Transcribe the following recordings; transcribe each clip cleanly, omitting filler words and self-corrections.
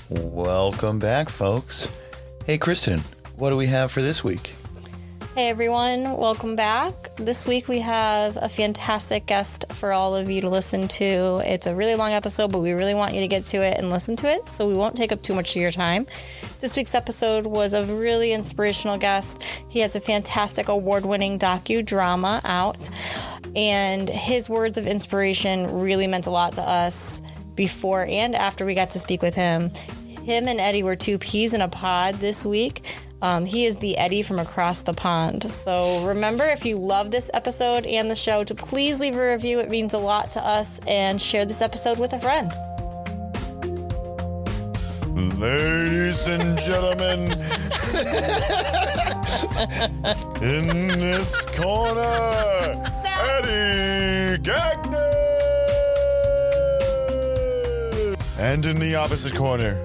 Welcome back, folks. Hey, Kristen, what do we have for this week? Hey, everyone. Welcome back. This week we have a fantastic guest for all of you to listen to. It's a really long episode, but we really want you to get to it and listen to it, so we won't take up too much of your time. This week's episode was a really inspirational guest. He has a fantastic award-winning docudrama out, and his words of inspiration really meant a lot to us before and after we got to speak with him. Him and Eddie were two peas in a pod this week. He is the Eddie from across the pond. So remember, if you love this episode and the show, to please leave a review. It means a lot to us. And share this episode with a friend. Ladies and gentlemen, in this corner, Eddie Gagnon. And in the opposite corner,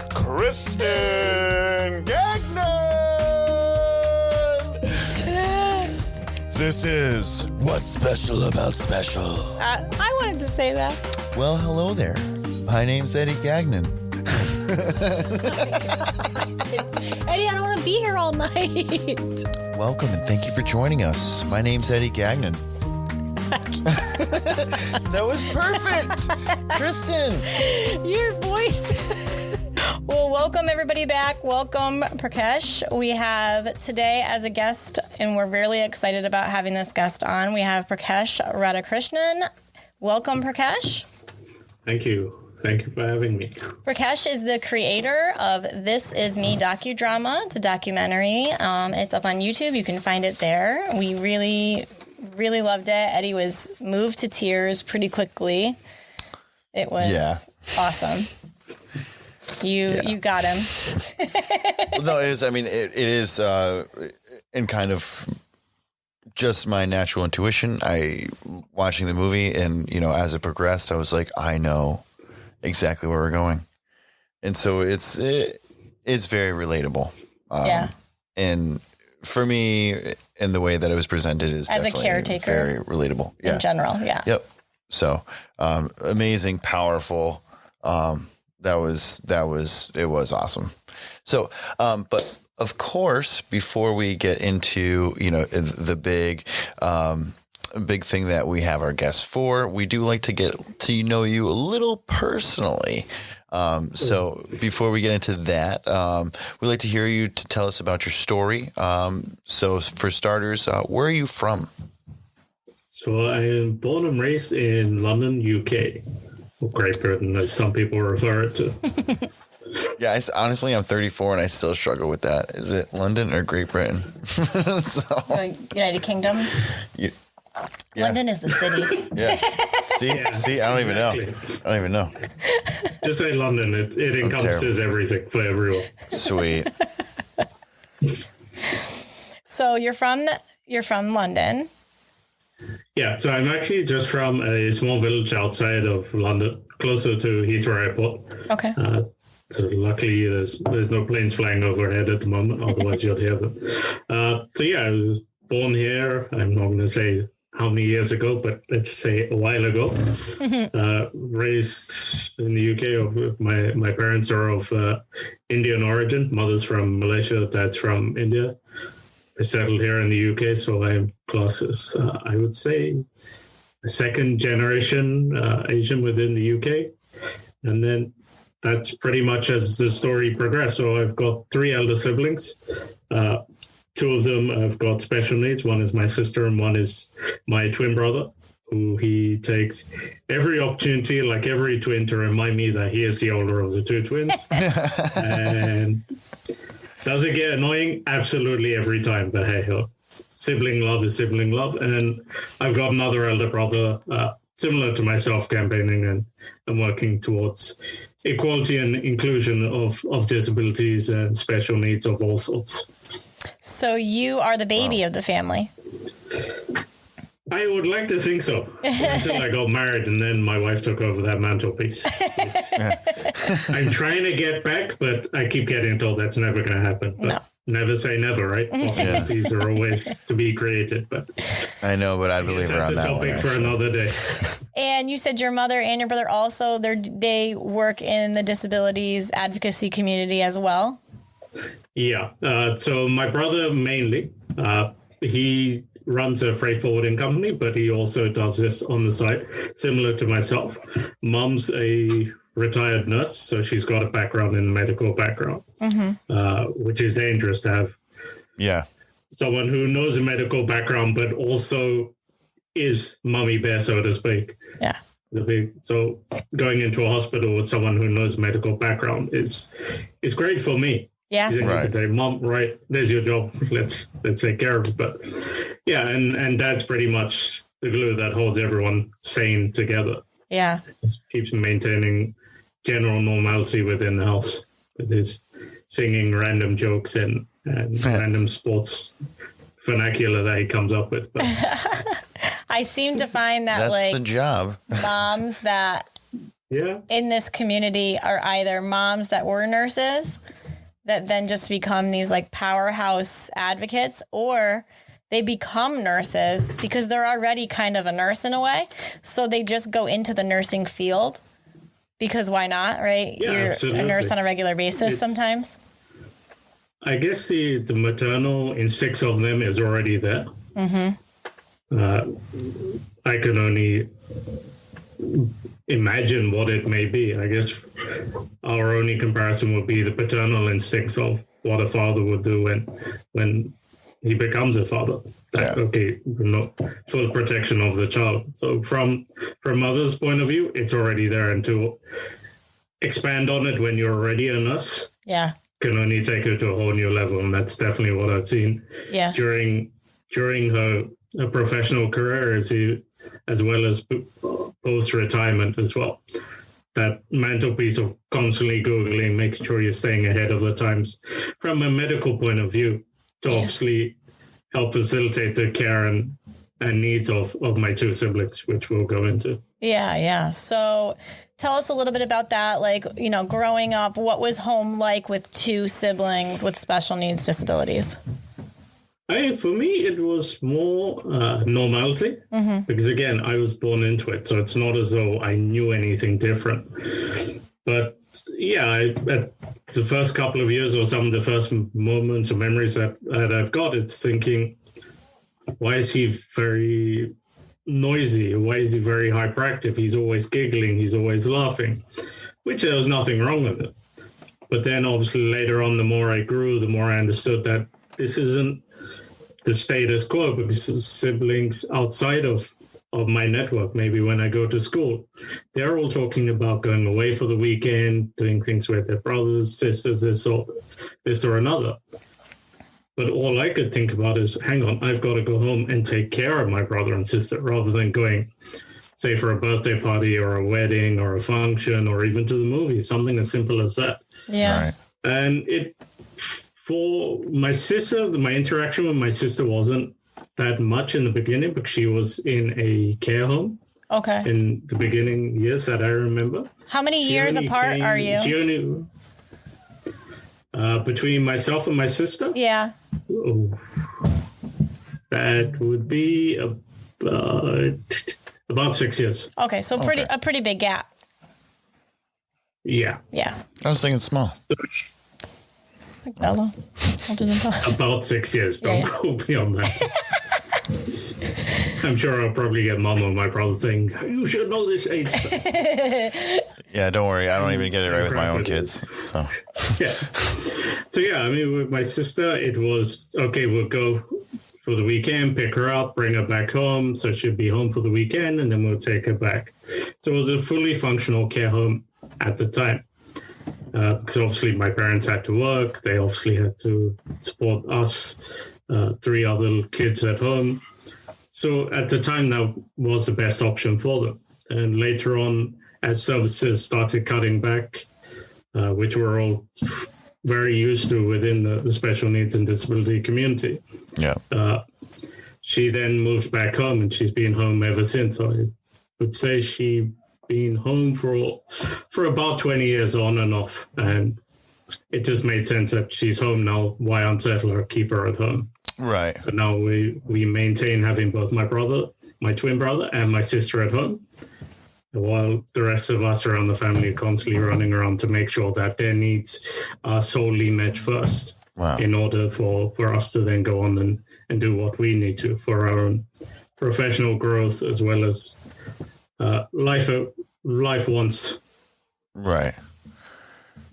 Kristen Gagnon. This is What's Special About Special. I wanted to say that. Well, hello there. My name's Eddie Gagnon. Eddie, I don't want to be here all night. Welcome and thank you for joining us. My name's Eddie Gagnon. That was perfect. Kristen. Your voice. Well, welcome everybody back. Welcome, Prakash. We have today as a guest, and we're really excited about having this guest on. We have Prakash Radhakrishnan. Welcome, Prakash. Thank you. Thank you for having me. Prakash is the creator of This Is Me docudrama. It's a documentary. It's up on YouTube. You can find it there. We really loved it. Eddie was moved to tears pretty quickly. It was awesome. You got him. No, it is. I mean, it is in kind of just my natural intuition. Watching the movie, and as it progressed, I was like, I know exactly where we're going, and so it's very relatable. And for me, in the way that it was presented, is as definitely a caretaker, very relatable. Yeah. In general, yeah. Yep. So amazing, powerful. It was awesome. So, but of course, before we get into, the big thing that we have our guests for, we do like to get to know you a little personally. So before we get into that, we'd like to hear you to tell us about your story. So for starters, where are you from? So I am born and raised in London, UK. Or Great Britain, as some people refer it to. Yeah, honestly, I'm 34 and I still struggle with that. Is it London or Great Britain? United Kingdom. Yeah. London is the city. Yeah. See, I don't even know. Just say London. It encompasses everything for everyone. Sweet. So you're from London. Yeah, so I'm actually just from a small village outside of London, closer to Heathrow Airport. Okay. So luckily, there's no planes flying overhead at the moment. Otherwise, you'd hear them. I was born here. I'm not going to say how many years ago, but let's just say a while ago. Raised in the UK. My parents are of Indian origin. Mother's from Malaysia. Dad's from India. I settled here in the UK, so I'm classed as, I would say, a second generation Asian within the UK. And then that's pretty much as the story progressed. So I've got 3 elder siblings. 2 of them have got special needs. One is my sister and one is my twin brother, who he takes every opportunity, like every twin, to remind me that he is the older of the 2 twins. And does it get annoying? Absolutely every time, but hey, sibling love is sibling love. And then I've got another elder brother, similar to myself, campaigning and working towards equality and inclusion of disabilities and special needs of all sorts. So you are the baby of the family. I would like to think so. Until I got married and then my wife took over that mantelpiece. I'm trying to get back, but I keep getting told that's never going to happen. But never say never, right? Possibilities are always to be created, but I know, but I believe her on that one. That's a topic for another day. And you said your mother and your brother also, they work in the disabilities advocacy community as well? Yeah. So my brother mainly, he runs a freight forwarding company, but he also does this on the side, similar to myself. Mom's a retired nurse, so she's got a background in the medical background, which is dangerous to have. Yeah. Someone who knows a medical background, but also is mummy bear, so to speak. Yeah. So going into a hospital with someone who knows medical background is great for me. Yeah. You can say, Mom, right, there's your job. Let's take care of it. But yeah, and Dad's pretty much the glue that holds everyone sane together. Yeah. Just keeps maintaining general normality within the house with his singing random jokes and random sports vernacular that he comes up with. But I seem to find that that's the job. Moms that in this community are either moms that were nurses that then just become these like powerhouse advocates, or they become nurses because they're already kind of a nurse in a way. So they just go into the nursing field because why not, right? Yeah, You're absolutely. a nurse on a regular basis sometimes. I guess the maternal instincts of them is already there. I can only imagine what it may be. I guess our only comparison would be the paternal instincts of what a father would do when he becomes a father. Full protection of the child. So from mother's point of view, it's already there, and to expand on it when you're already a nurse, can only take her to a whole new level. And that's definitely what I've seen during her professional career, as well as post-retirement as well. That mantelpiece of constantly Googling, making sure you're staying ahead of the times from a medical point of view to obviously help facilitate the care and needs of my two siblings, which we'll go into. Yeah. So tell us a little bit about that. Like, growing up, what was home like with two siblings with special needs disabilities? For me, it was more normality because, again, I was born into it. So it's not as though I knew anything different. But at the first couple of years, or some of the first moments or memories that I've got, it's thinking, why is he very noisy? Why is he very hyperactive? He's always giggling. He's always laughing, which there was nothing wrong with it. But then obviously later on, the more I grew, the more I understood that this isn't the status quo, because siblings outside of my network, maybe when I go to school, they're all talking about going away for the weekend, doing things with their brothers, sisters, this or another. But all I could think about is, hang on, I've got to go home and take care of my brother and sister, rather than going, say, for a birthday party or a wedding or a function or even to the movies, something as simple as that. Yeah. Right. And for my sister, my interaction with my sister wasn't that much in the beginning, because she was in a care home. Okay. In the beginning years that I remember. How many years apart are you? She only, between myself and my sister? Yeah. That would be about 6 years. Okay, so a pretty big gap. Yeah. Yeah. I was thinking small. Like Bella. About 6 years. Don't go beyond that. I'm sure I'll probably get mom or my brother saying, you should know this age. Yeah, don't worry. I don't even get it right with my own kids. So I mean, with my sister, it was, okay, we'll go for the weekend, pick her up, bring her back home. So she'll be home for the weekend, and then we'll take her back. So it was a fully functional care home at the time. Because obviously my parents had to work. They obviously had to support us, 3 other kids at home. So at the time, that was the best option for them. And later on, as services started cutting back, which we're all very used to within the special needs and disability community, she then moved back home, and she's been home ever since. So I would say she been home for about 20 years on and off. And it just made sense that she's home now. Why unsettle her? Keep her at home. Right. So now we maintain having both my brother, my twin brother, and my sister at home, while the rest of us around the family are constantly running around to make sure that their needs are solely met first. Wow. In order for us to then go on and do what we need to for our own professional growth, as well as life once. Right.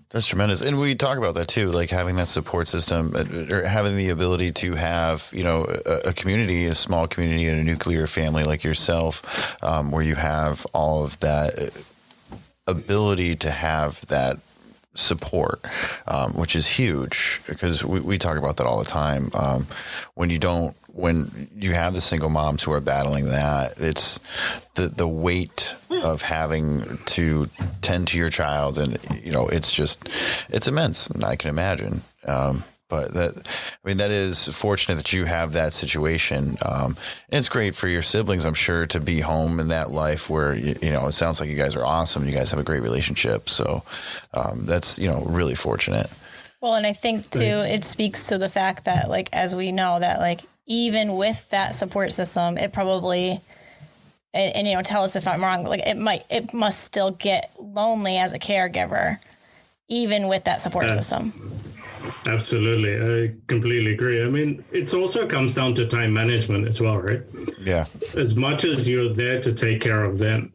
That's tremendous. And we talk about that too, like having that support system, or having the ability to have, a community, a small community, and a nuclear family like yourself, where you have all of that ability to have that support, which is huge, because we talk about that all the time. When you have the single moms who are battling that, it's the weight of having to tend to your child, and it's immense, and I can imagine. But that is fortunate that you have that situation. And it's great for your siblings, I'm sure, to be home in that life where, it sounds like you guys are awesome. You guys have a great relationship. So that's, really fortunate. Well, and I think too, it speaks to the fact that, like, as we know that, like, even with that support system, it probably, and tell us if I'm wrong, like it must still get lonely as a caregiver, even with that support system. Absolutely. I completely agree. I mean, it also comes down to time management as well, right? Yeah. As much as you're there to take care of them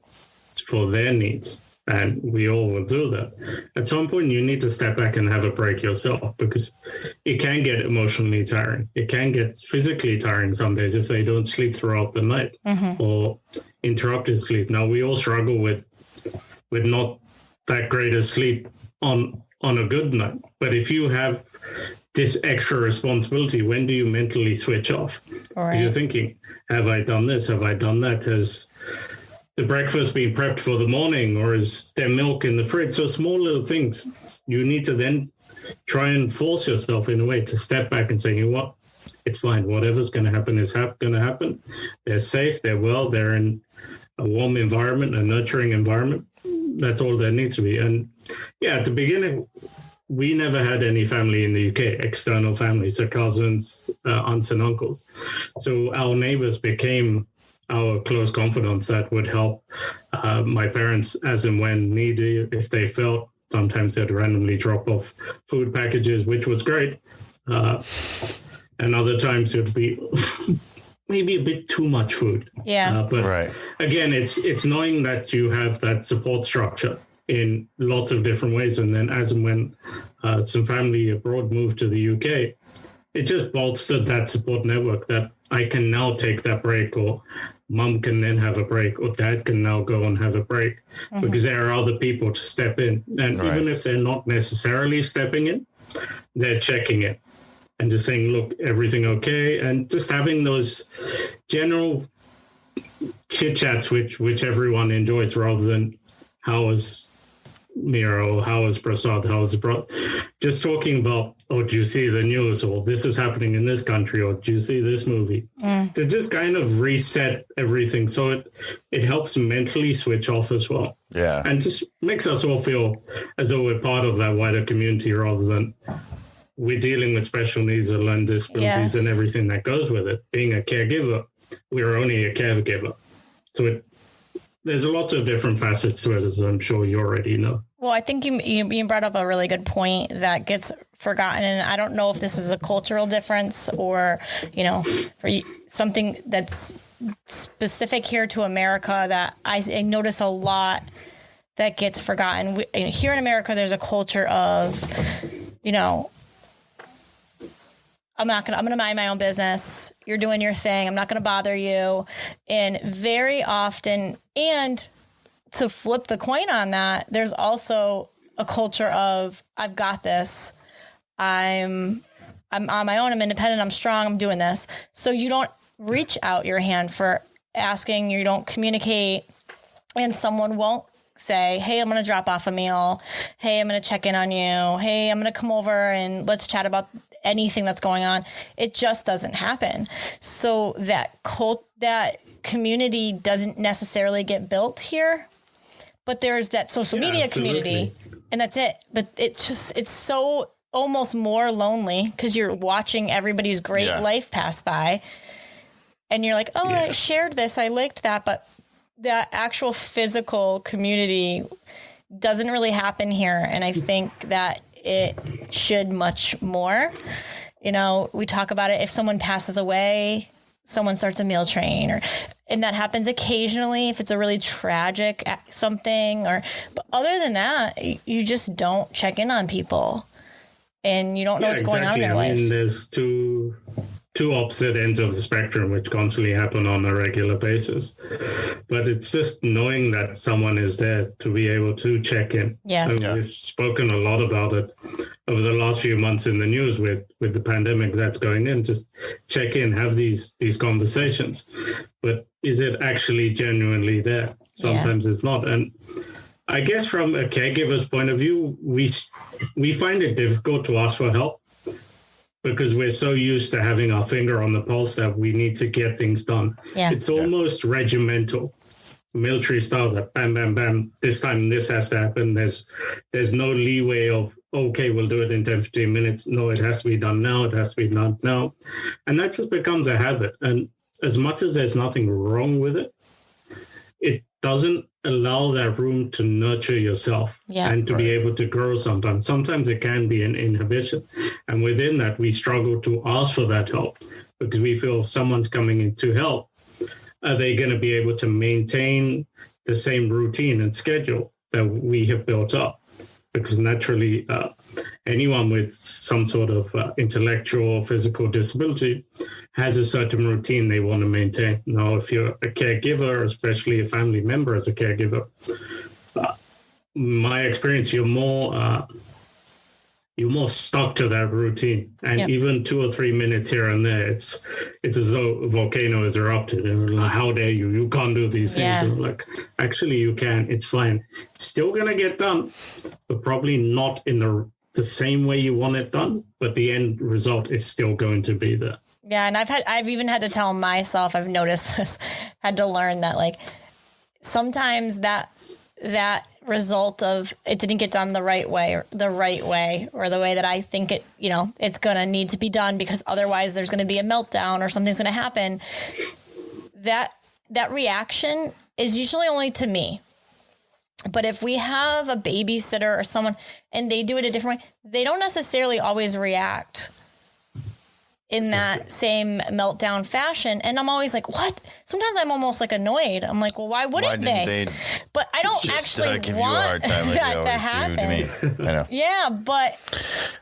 for their needs, and we all will do that, at some point you need to step back and have a break yourself, because it can get emotionally tiring. It can get physically tiring some days if they don't sleep throughout the night or interrupted sleep. Now, we all struggle with not that great a sleep on a good night. But if you have this extra responsibility, when do you mentally switch off? Right. You're thinking, have I done this? Have I done that? Has the breakfast been prepped for the morning, or is there milk in the fridge? So small little things. You need to then try and force yourself in a way to step back and say, you know what? It's fine. Whatever's going to happen is going to happen. They're safe. They're well. They're in a warm environment, a nurturing environment. That's all there needs to be. And yeah, at the beginning, we never had any family in the UK, external families, so cousins, aunts and uncles. So our neighbors became our close confidants that would help my parents as and when needed. If they felt, sometimes they'd randomly drop off food packages, which was great. And other times it would be maybe a bit too much food. Yeah. But right. Again, it's knowing that you have that support structure in lots of different ways. And then as and when some family abroad moved to the UK, it just bolstered that support network that I can now take that break, or mom can then have a break, or dad can now go and have a break, because there are other people to step in. And even if they're not necessarily stepping in, they're checking it and just saying, look, everything okay? And just having those general chit chats, which everyone enjoys, rather than how was Mira, how was Prasad, how was it just talking about, oh, do you see the news, or this is happening in this country, or do you see this movie? To just kind of reset everything, so it helps mentally switch off as well. Yeah. And just makes us all feel as though we're part of that wider community, rather than we're dealing with special needs or learning disabilities and everything that goes with it. Being a caregiver, we're only a caregiver. So there's lots of different facets to it, as I'm sure you already know. Well, I think you brought up a really good point that gets forgotten. And I don't know if this is a cultural difference or, for something that's specific here to America that I notice a lot that gets forgotten. Here in America, there's a culture of, I'm going to mind my own business. You're doing your thing. I'm not going to bother you. And very often, and to flip the coin on that, there's also a culture of, I've got this. I'm on my own. I'm independent. I'm strong. I'm doing this. So you don't reach out your hand for asking. You don't communicate, and someone won't say, hey, I'm going to drop off a meal. Hey, I'm going to check in on you. Hey, I'm going to come over and let's chat about anything that's going on. It just doesn't happen. So that community doesn't necessarily get built here, but there's that social media community and that's it. But it's so almost more lonely because you're watching everybody's great life pass by. And you're like, oh, I shared this. I liked that. But the actual physical community doesn't really happen here. And I think that it should much more. You know, we talk about it. If someone passes away, someone starts a meal train, and that happens occasionally if it's a really tragic something. But other than that, you just don't check in on people, and you don't know what's going on in their life. There's two opposite ends of the spectrum, which constantly happen on a regular basis. But it's just knowing that someone is there to be able to check in. Yes. And we've spoken a lot about it over the last few months in the news with the pandemic that's going in. Just check in, have these conversations. But is it actually genuinely there? Sometimes it's not. And I guess from a caregiver's point of view, we find it difficult to ask for help, because we're so used to having our finger on the pulse that we need to get things done. Yeah. It's almost regimental, military style, that bam, bam, bam, this time this has to happen. There's no leeway of, okay, we'll do it in 10, 15 minutes. No, it has to be done now. It has to be done now. And that just becomes a habit. And as much as there's nothing wrong with it, it doesn't allow that room to nurture yourself and to be able to grow sometimes. Sometimes it can be an inhibition. And within that, we struggle to ask for that help because we feel if someone's coming in to help, are they going to be able to maintain the same routine and schedule that we have built up? Because naturally, anyone with some sort of intellectual or physical disability has a certain routine they want to maintain. Now, if you're a caregiver, especially a family member as a caregiver, my experience, you're more stuck to that routine. And even 2 or 3 minutes here and there, it's as though a volcano is erupted. And like, how dare you? You can't do these things. And like, actually, you can. It's fine. It's still going to get done, but probably not in the same way you want it done. But the end result is still going to be there. Yeah, and I've even had to tell myself, I've noticed this, had to learn that, like, sometimes that result of it didn't get done the right way or the way that I think it, you know, it's going to need to be done because otherwise there's going to be a meltdown or something's going to happen. That reaction is usually only to me. But if we have a babysitter or someone and they do it a different way, they don't necessarily always react in that same meltdown fashion. And I'm always like, what? Sometimes I'm almost like annoyed. I'm like, well, why wouldn't they? But I don't actually give want you a hard time like that to happen. To me. I know. Yeah, but...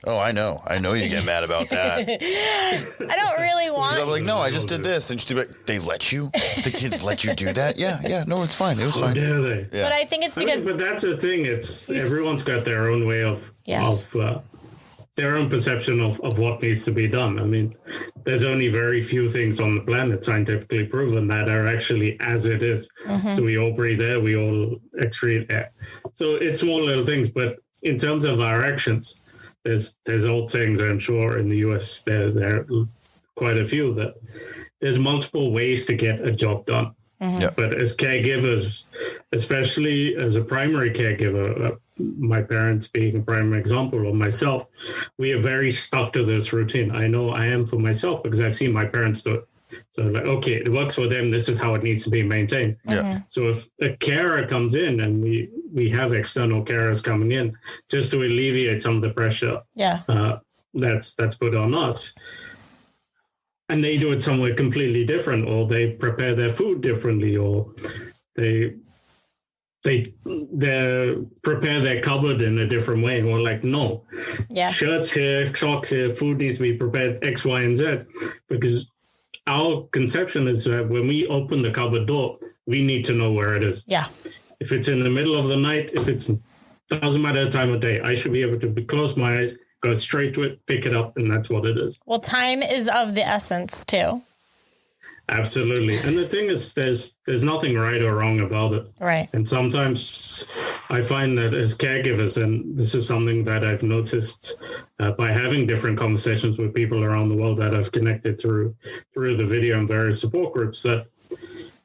Oh, I know you get mad about that. I don't really want... I'm like, no, I just did this. And she'd be like, they let you? The kids let you do that? Yeah, no, it's fine. It was fine. Dare they? Yeah. But I think it's because... but that's the thing. It's everyone's got their own way of their own perception of what needs to be done. I mean, there's only very few things on the planet scientifically proven that are actually as it is. Mm-hmm. So we all breathe air, we all excrete air. So it's small little things, but in terms of our actions, there's old sayings, I'm sure, in the US, there are quite a few, that there's multiple ways to get a job done. Mm-hmm. Yeah. But as caregivers, especially as a primary caregiver, my parents being a prime example, or myself, we are very stuck to this routine. I know I am for myself because I've seen my parents do it. So like, okay, it works for them. This is how it needs to be maintained. Yeah. So if a carer comes in, and we have external carers coming in just to alleviate some of the pressure that's put on us, and they do it somewhere completely different, or they prepare their food differently, or they prepare their cupboard in a different way. Or like, no, shirts here, socks here, food needs to be prepared X, Y, and Z. Because our conception is that when we open the cupboard door, we need to know where it is. Yeah. If it's in the middle of the night, doesn't matter the time of day, I should be able to close my eyes, go straight to it, pick it up, and that's what it is. Well, time is of the essence too. Absolutely. And the thing is, there's nothing right or wrong about it. Right. And sometimes I find that as caregivers, and this is something that I've noticed by having different conversations with people around the world that I've connected through the video and various support groups, that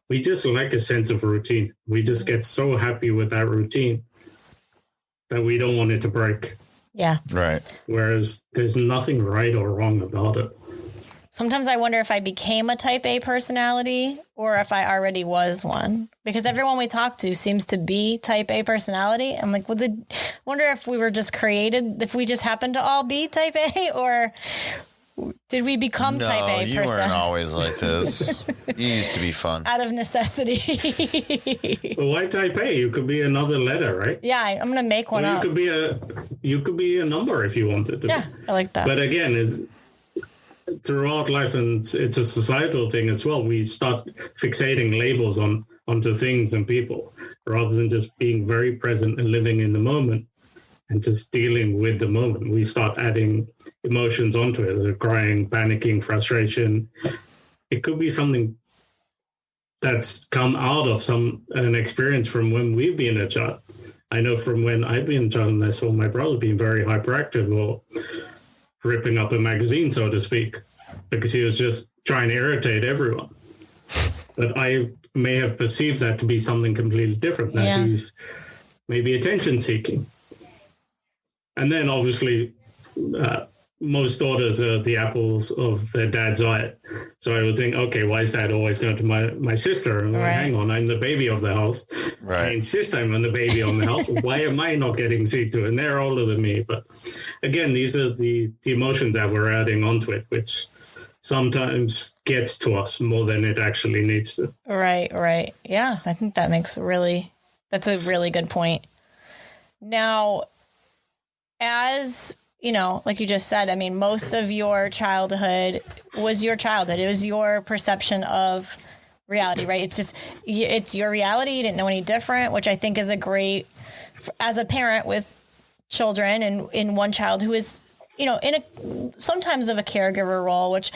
we just lack a sense of routine. We just get so happy with that routine that we don't want it to break. Yeah. Right. Whereas there's nothing right or wrong about it. Sometimes I wonder if I became a type A personality or if I already was one, because everyone we talk to seems to be type A personality. I'm like, wonder if we were just created, if we just happened to all be type A, or did we become type A person? No, you weren't always like this. You used to be fun. Out of necessity. Well, why type A? You could be another letter, right? Yeah, I'm going to make one up. You could be a number if you wanted to. Yeah, I like that. But again, it's throughout life, and it's a societal thing as well. We start fixating labels onto things and people rather than just being very present and living in the moment and just dealing with the moment. We start adding emotions onto it, like crying, panicking, frustration. It could be something that's come out of an experience from when we've been a child. I know from when I've been a child and I saw my brother being very hyperactive or ripping up a magazine, so to speak, because he was just trying to irritate everyone. But I may have perceived that to be something completely different, that he's maybe attention seeking. And then obviously most daughters are the apples of their dad's eye. So I would think, okay, why is dad always going to my sister? And like, hang on, I'm the baby of the house. Right. I insist I'm the baby on the house. Why am I not getting seen to? And they're older than me. But again, these are the emotions that we're adding onto it, which sometimes gets to us more than it actually needs to. Right. Yeah, I think that's a really good point. Now, as you know, like you just said, I mean, most of your childhood was your childhood. It was your perception of reality, right? It's your reality. You didn't know any different, which I think is a great, as a parent with children and in one child who is, you know, sometimes of a caregiver role, which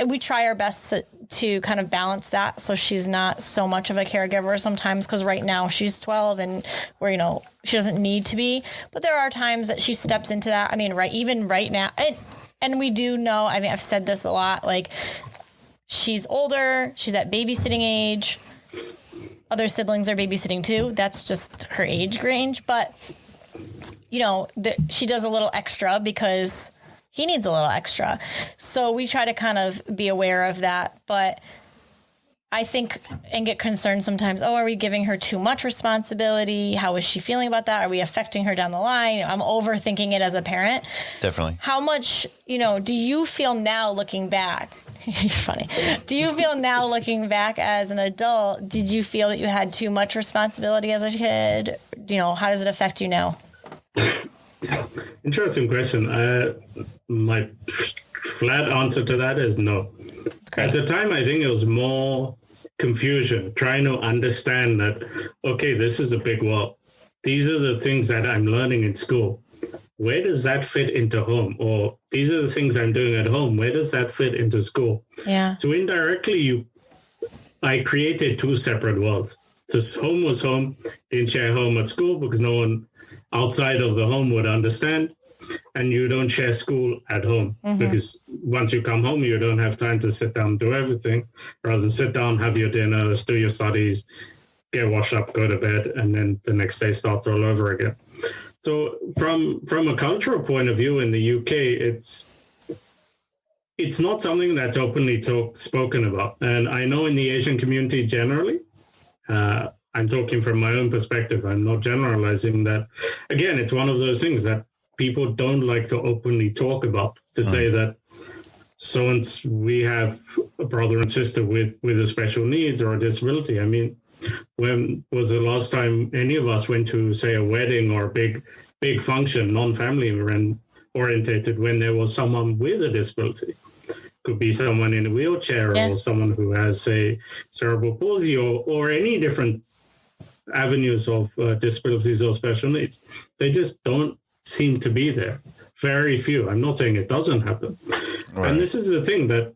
we try our best to kind of balance that. So she's not so much of a caregiver sometimes, because right now she's 12 and where, you know, she doesn't need to be, but there are times that she steps into that. I mean, even right now, and we do know, I mean, I've said this a lot, like she's older, she's at babysitting age. Other siblings are babysitting too. That's just her age range. But, you know, she does a little extra because he needs a little extra. So we try to kind of be aware of that. But I think and get concerned sometimes, are we giving her too much responsibility? How is she feeling about that? Are we affecting her down the line? I'm overthinking it as a parent. Definitely. How much, you know, do you feel now looking back? You're funny. Do you feel now looking back as an adult, did you feel that you had too much responsibility as a kid? You know, how does it affect you now? Interesting question. My flat answer to that is no. At the time, I think it was more confusion, trying to understand that, okay, this is a big world. These are the things that I'm learning in school. Where does that fit into home? Or these are the things I'm doing at home. Where does that fit into school? Yeah. So indirectly, I created two separate worlds. So home was home, didn't share home at school because no one outside of the home would understand. And you don't share school at home because once you come home, you don't have time to sit down and do everything. Rather sit down, have your dinner, do your studies, get washed up, go to bed, and then the next day starts all over again. So from a cultural point of view in the UK, it's not something that's openly spoken about. And I know in the Asian community generally, I'm talking from my own perspective. I'm not generalizing that. Again, it's one of those things that people don't like to openly talk about, to say that we have a brother and sister with a special needs or a disability. I mean, when was the last time any of us went to, say, a wedding or a big function, non-family orientated, when there was someone with a disability? Could be someone in a wheelchair or someone who has, say, cerebral palsy or any different avenues of disabilities or special needs. They just don't seem to be there. Very few. I'm not saying it doesn't happen. Right. And this is the thing, that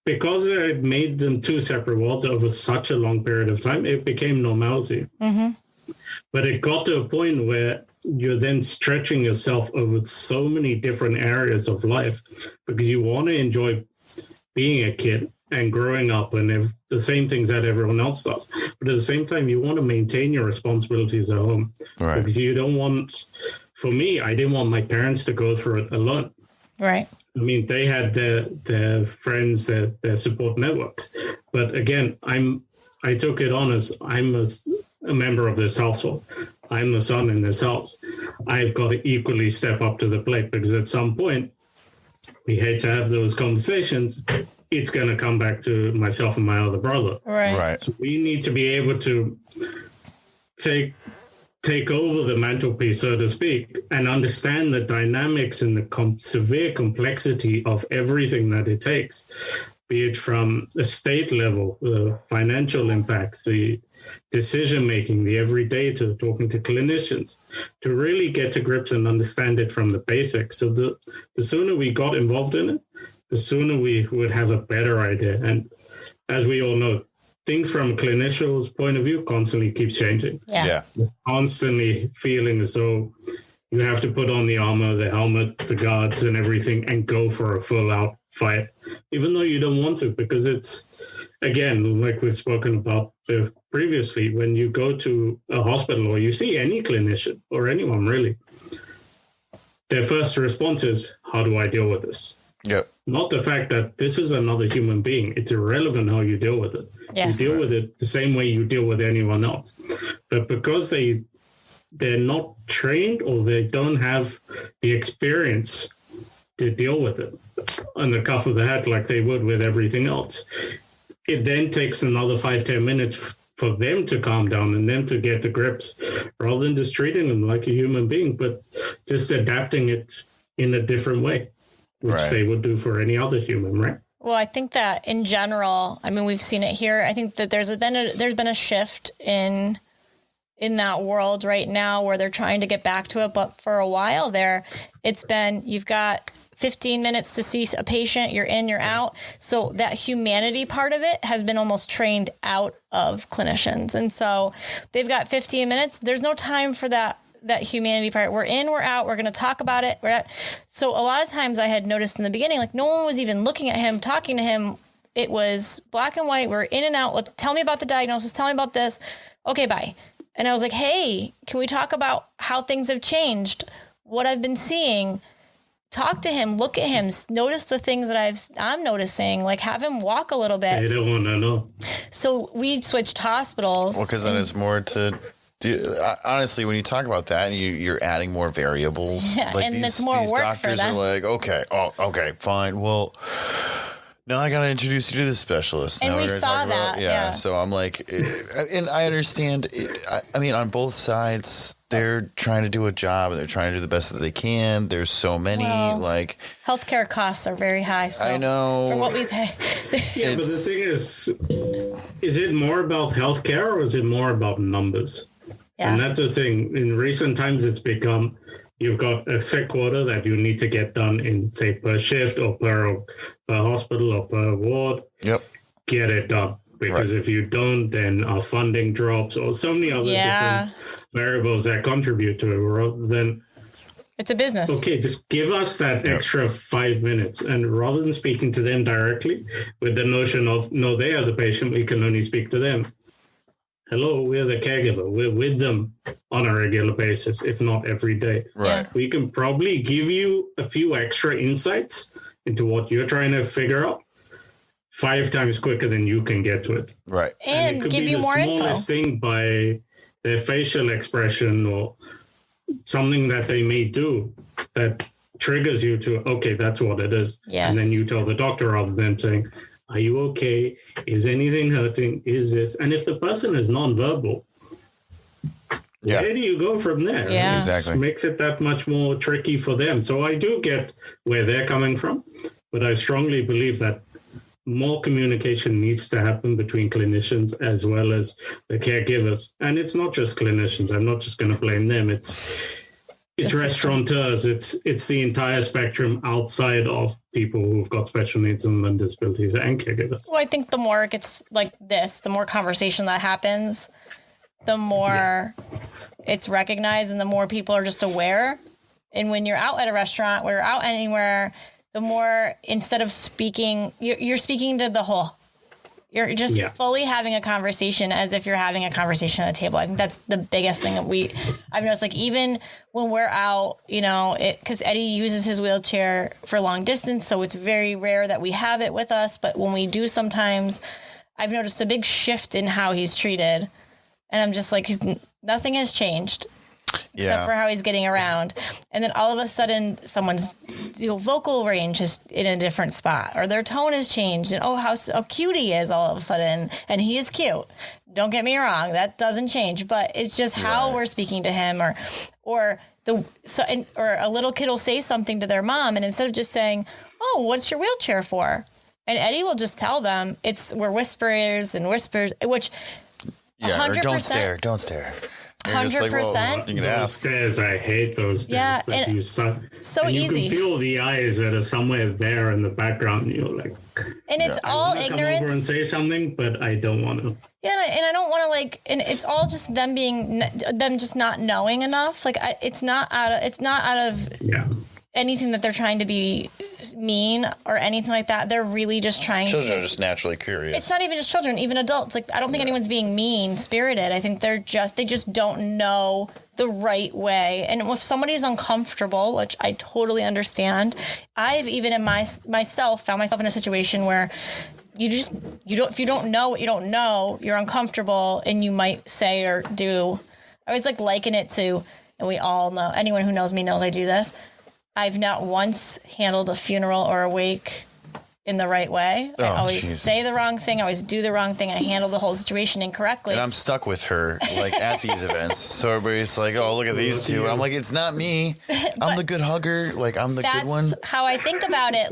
because I made them two separate worlds over such a long period of time, it became normality. But it got to a point where you're then stretching yourself over so many different areas of life because you want to enjoy being a kid and growing up and the same things that everyone else does. But at the same time, you want to maintain your responsibilities at home. Right. Because you don't want, for me, I didn't want my parents to go through it alone. Right. I mean, they had their friends, their support networks. But again, I took it on as I'm a member of this household. I'm the son in this house. I've got to equally step up to the plate, because at some point, we hate to have those conversations. It's going to come back to myself and my other brother. Right. So we need to be able to take over the mantelpiece, so to speak, and understand the dynamics and the severe complexity of everything that it takes, be it from a state level, the financial impacts, the decision-making, the everyday, to talking to clinicians, to really get to grips and understand it from the basics. So the sooner we got involved in it, the sooner we would have a better idea. And as we all know, things from a clinician's point of view constantly keeps changing. Yeah. Constantly feeling as though you have to put on the armor, the helmet, the guards and everything and go for a full-out fight, even though you don't want to, because it's, again, like we've spoken about previously, when you go to a hospital or you see any clinician or anyone really, their first response is, how do I deal with this? Yep. Not the fact that this is another human being. It's irrelevant how you deal with it. Yes. You deal with it the same way you deal with anyone else. But because they're not trained or they don't have the experience to deal with it on the cuff of the head like they would with everything else, it then takes another 5-10 minutes for them to calm down and them to get to grips, rather than just treating them like a human being, but just adapting it in a different way, which they would do for any other human, right? Well, I think that in general, I mean, we've seen it here. I think that there's been a shift in that world right now where they're trying to get back to it. But for a while there, it's been, you've got 15 minutes to see a patient, you're in, you're out. So that humanity part of it has been almost trained out of clinicians. And so they've got 15 minutes. There's no time for that humanity part. We're in, we're out, we're going to talk about it. So a lot of times I had noticed in the beginning, like no one was even looking at him, talking to him. It was black and white. We're in and out. Tell me about the diagnosis. Tell me about this. Okay, bye. And I was like, hey, can we talk about how things have changed? What I've been seeing? Talk to him, look at him, notice the things that I'm noticing, like have him walk a little bit. They don't want to know. So we switched hospitals. Well, because then it's more to do. Honestly, when you talk about that, and you're adding more variables. Yeah, like and these, it's more these work doctors for are them. like, okay, fine. Well, now I got to introduce you to the specialist. And now we we're gonna saw talk about- that, yeah. So I'm like, and I understand. I mean, on both sides, they're trying to do a job and they're trying to do the best that they can. There's so many like healthcare costs are very high. So I know for what we pay. Yeah, but the thing is it more about healthcare or is it more about numbers? Yeah. And that's the thing. In recent times, it's become you've got a set quota that you need to get done in, say, per shift or per hospital or per ward. Yep. Get it done. Because if you don't, then our funding drops or so many other different variables that contribute to it, rather than it's a business. Okay, just give us that extra 5 minutes. And rather than speaking to them directly with the notion of, no, they are the patient, we can only speak to them. Hello, we're the caregiver. We're with them on a regular basis, if not every day. Right. We can probably give you a few extra insights into what you're trying to figure out 5 times quicker than you can get to it. Right. And it could give be you more the info. smallest thing by their facial expression or something that they may do that triggers you to, okay, that's what it is. Yes. And then you tell the doctor rather than saying, are you okay? Is anything hurting? Is this? And if the person is nonverbal, where do you go from there? Yeah. Exactly. It makes it that much more tricky for them. So I do get where they're coming from, but I strongly believe that more communication needs to happen between clinicians as well as the caregivers. And it's not just clinicians. I'm not just going to blame them. It's restaurateurs. It's the entire spectrum outside of people who've got special needs and learning disabilities and caregivers. Well, I think the more it gets like this, the more conversation that happens, the more it's recognized and the more people are just aware. And when you're out at a restaurant, or you're out anywhere, the more, instead of speaking, you're speaking to the whole You're just fully having a conversation as if you're having a conversation at a table. I think that's the biggest thing that I've noticed, like even when we're out, you know, because Eddie uses his wheelchair for long distance. So it's very rare that we have it with us. But when we do sometimes, I've noticed a big shift in how he's treated. And I'm just like, nothing has changed. Except for how he's getting around. And then all of a sudden someone's vocal range is in a different spot or their tone has changed and how cute he is all of a sudden. And he is cute. Don't get me wrong. That doesn't change, but it's just how we're speaking to him or a little kid will say something to their mom. And instead of just saying, oh, what's your wheelchair for? And Eddie will just tell them we're whisperers, which 100%. Or don't stare. 100%. You can ask. Stares, I hate those stares. Yeah, and so and you easy. can feel the eyes that are somewhere there in the background. You're like, and it's all ignorance. Come over and say something, but I don't want to. Yeah, and I don't want to and it's all just them just not knowing enough. Like it's not out of anything that they're trying to be mean or anything like that. They're really just trying Children are just naturally curious. It's not even just children, even adults. Like I don't think anyone's being mean-spirited. I think they just don't know the right way. And if somebody is uncomfortable, which I totally understand, I've even in myself found myself in a situation where if you don't know what you don't know, you're uncomfortable and you might say or do. I always liken it to, and we all know, anyone who knows me knows I do this. I've not once handled a funeral or a wake in the right way. I always say the wrong thing. I always do the wrong thing. I handle the whole situation incorrectly. And I'm stuck with her at these events. So everybody's like, oh, look at these two. And I'm like, it's not me. I'm the good hugger. I'm the good one. That's how I think about it.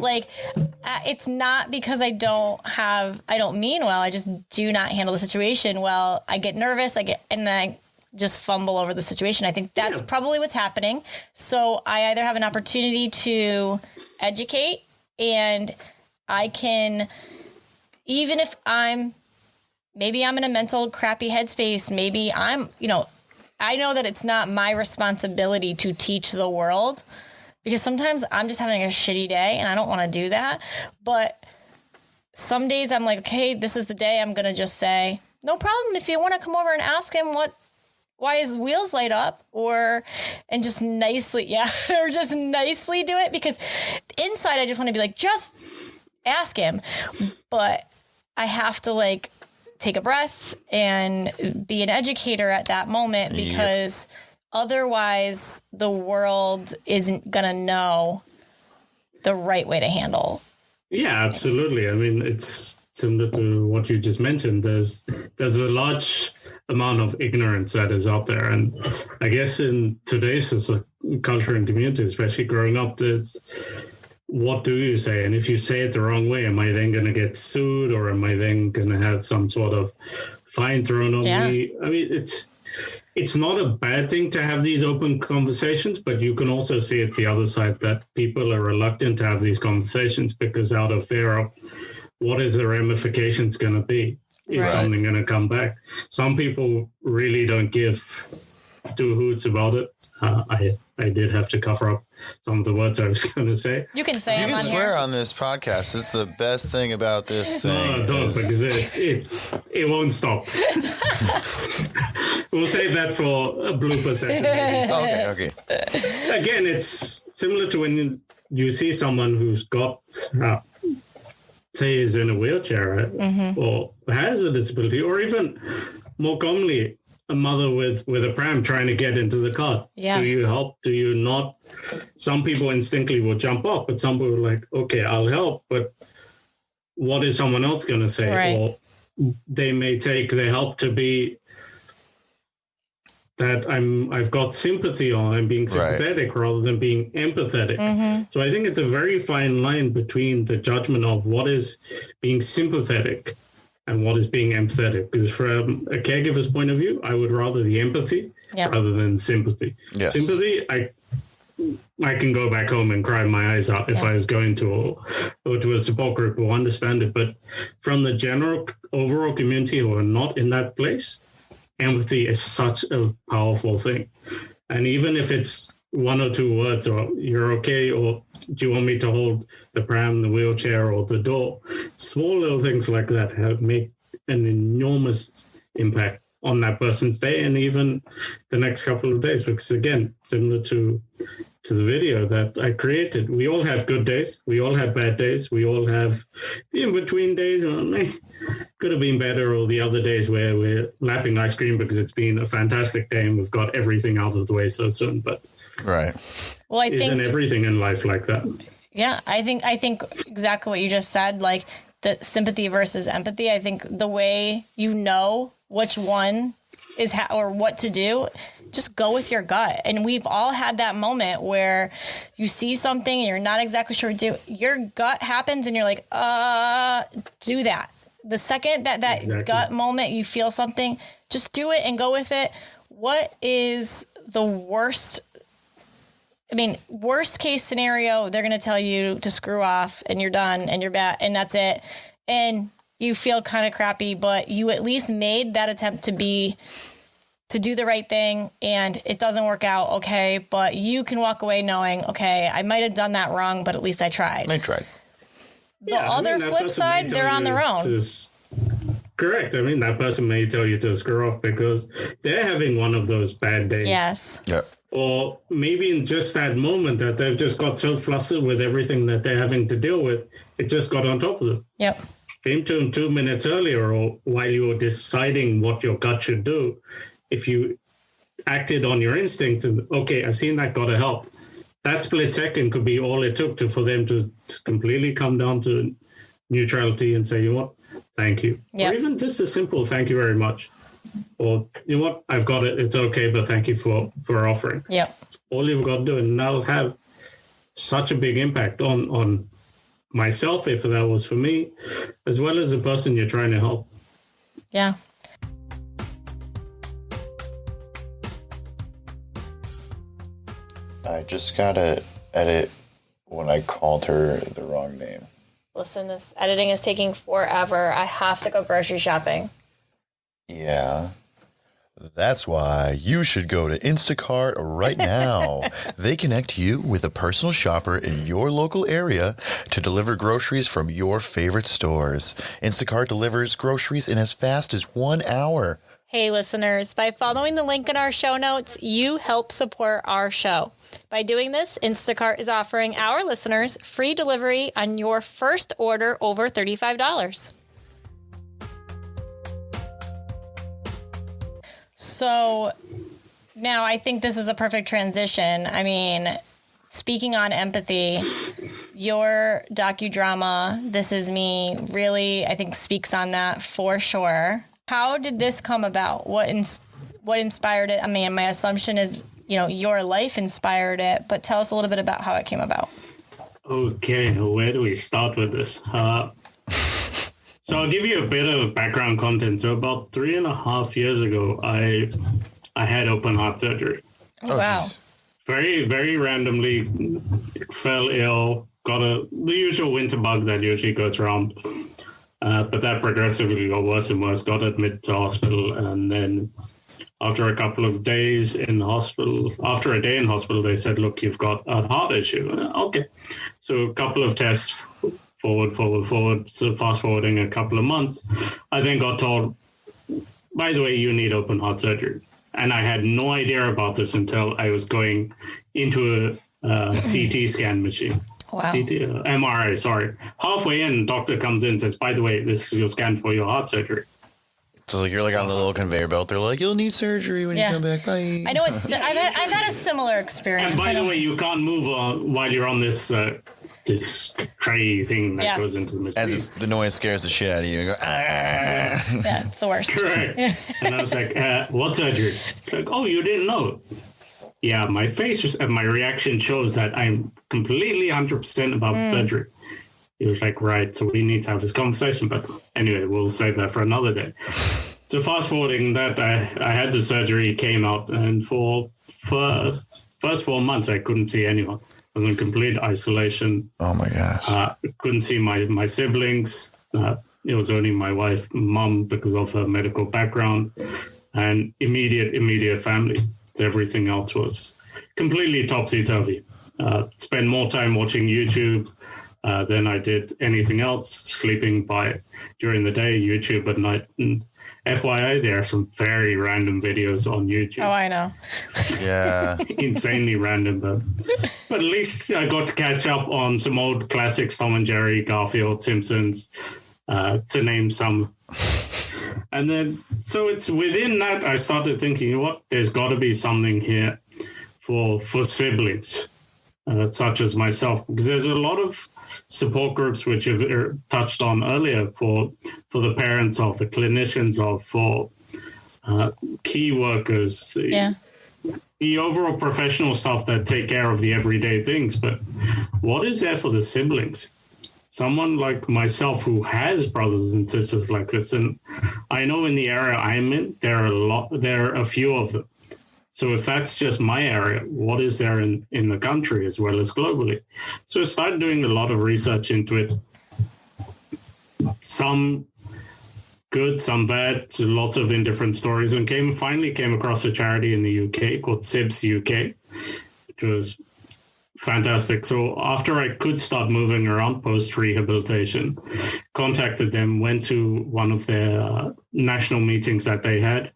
It's not because I don't mean well. I just do not handle the situation well. I get nervous. And then I just fumble over the situation. I think that's probably what's happening. So I either have an opportunity to educate and I can, even if maybe I'm in a mental crappy headspace, maybe I know that it's not my responsibility to teach the world because sometimes I'm just having a shitty day and I don't want to do that. But some days I'm like, okay, this is the day I'm going to just say, no problem. If you want to come over and ask him why his wheels light up and just nicely do it because inside I just want to be like, just ask him. But I have to take a breath and be an educator at that moment because otherwise the world isn't going to know the right way to handle. Yeah, absolutely. I mean, it's similar to what you just mentioned. There's a large amount of ignorance that is out there. And I guess in today's culture and community, especially growing up, there's what do you say? And if you say it the wrong way, am I then going to get sued or am I then going to have some sort of fine thrown on me? I mean, it's not a bad thing to have these open conversations, but you can also see it the other side that people are reluctant to have these conversations because out of fear of what is the ramifications going to be? Is something going to come back? Some people really don't give two hoots about it. I did have to cover up some of the words I was going to say. You can say you them can on swear here. on this podcast. It's the best thing about this thing. No, don't, because it won't stop. We'll save that for a blooper session. Okay. Again, it's similar to when you see someone who's got, say, is in a wheelchair or has a disability, or even more commonly, a mother with a pram trying to get into the car. Yes. Do you help? Do you not? Some people instinctively will jump off, but some people are like, okay, I'll help, but what is someone else going to say? Right. Or they may take their help to be that I've got sympathy on, I'm being sympathetic rather than being empathetic. So I think it's a very fine line between the judgment of what is being sympathetic and what is being empathetic. Because from a caregiver's point of view, I would rather the empathy rather than sympathy. Yes. Sympathy, I can go back home and cry my eyes out if I was going to or to a support group who understand it. But from the general overall community who are not in that place, empathy is such a powerful thing. And even if it's one or two words, or you're okay, or do you want me to hold the pram, the wheelchair, or the door? Small little things like that have made an enormous impact on that person's day and even the next couple of days. Because again, similar to the video that I created, we all have good days, we all have bad days, we all have the in-between days, could have been better, or the other days where we're lapping ice cream because it's been a fantastic day and we've got everything out of the way so soon. But right. Well, I think isn't everything in life like that? Yeah, I think exactly what you just said, like the sympathy versus empathy. I think the way you know which one is or what to do, just go with your gut. And we've all had that moment where you see something and you're not exactly sure what to do. Your gut happens and you're like, do that. The second that exactly. gut moment, you feel something, just do it and go with it. What is the worst? I mean, worst case scenario, they're going to tell you to screw off and you're done and you're bad and that's it. And you feel kind of crappy, but you at least made that attempt to do the right thing, and it doesn't work out. Okay. But you can walk away knowing, okay, I might've done that wrong, but at least I tried. The other flip side, they're on their own. Correct. I mean, that person may tell you to screw off because they're having one of those bad days. Yes. Yep. Or maybe in just that moment that they've just got so flustered with everything that they're having to deal with, it just got on top of them. Yep. Came to them 2 minutes earlier, or while you were deciding what your gut should do, if you acted on your instinct and, okay, I've seen that, gotta help. That split second could be all it took for them to completely come down to neutrality and say, you know what, thank you. Yep. Or even just a simple thank you very much. Or, you know what, I've got it, it's okay, but thank you for offering. Yep. All you've got to do, and that'll have such a big impact on myself, if that was for me, as well as the person you're trying to help. Yeah. I just gotta edit when I called her the wrong name. Listen, this editing is taking forever. I have to go grocery shopping. Yeah. That's why you should go to Instacart right now. They connect you with a personal shopper in your local area to deliver groceries from your favorite stores. Instacart delivers groceries in as fast as 1 hour. Hey, listeners, by following the link in our show notes, you help support our show. By doing this, Instacart is offering our listeners free delivery on your first order over $35. So now I think this is a perfect transition. I mean, speaking on empathy, your docudrama, This Is Me, really, I think speaks on that for sure. How did this come about? What inspired it? I mean, my assumption is, your life inspired it, but tell us a little bit about how it came about. Okay, where do we start with this? So I'll give you a bit of background content. So about 3.5 years ago, I had open heart surgery. Oh, wow. Geez. Very, very randomly fell ill, got the usual winter bug that usually goes around. But that progressively got worse and worse, got admitted to hospital. And then after a couple of days in hospital, after a day in hospital, they said, look, you've got a heart issue. Okay. So a couple of tests, forward. So fast forwarding a couple of months, I then got told, by the way, you need open heart surgery. And I had no idea about this until I was going into a CT scan machine. Wow. MRI, sorry. Halfway in, doctor comes in and says, by the way, this is your scan for your heart surgery. So you're like on the little conveyor belt. They're like, you'll need surgery when you come back. Bye. I know I've had a similar experience. And by the way, you can't move while you're on this tray thing that goes into the machine. As the noise scares the shit out of you and go, Yeah, it's the worst. Correct. And I was like, what surgery? It's like, oh, you didn't know. Yeah, my face and my reaction shows that I'm completely 100% about the surgery. He was like, right, so we need to have this conversation. But anyway, we'll save that for another day. So fast forwarding that, I had the surgery, came out, and for first 4 months, I couldn't see anyone. I was in complete isolation. Oh, my gosh. Couldn't see my siblings. It was only my wife, mom, because of her medical background, and immediate family. So everything else was completely topsy-turvy. Spend more time watching YouTube than I did anything else, sleeping during the day, YouTube at night. And FYI, there are some very random videos on YouTube. Oh, I know. Yeah. Insanely random, but at least I got to catch up on some old classics, Tom and Jerry, Garfield, Simpsons, to name some. And then, so it's within that, I started thinking, you know what, there's got to be something here for siblings, such as myself, because there's a lot of support groups which have touched on earlier for the parents of, the clinicians of, for key workers, the overall professional stuff that take care of the everyday things. But what is there for the siblings? Someone like myself who has brothers and sisters like this, and I know in the area I'm in, there are a few of them. So if that's just my area, what is there in the country as well as globally? So I started doing a lot of research into it. Some good, some bad, lots of indifferent stories, and finally came across a charity in the UK called Sibs UK, which was fantastic. So after I could start moving around post-rehabilitation, contacted them, went to one of their national meetings that they had,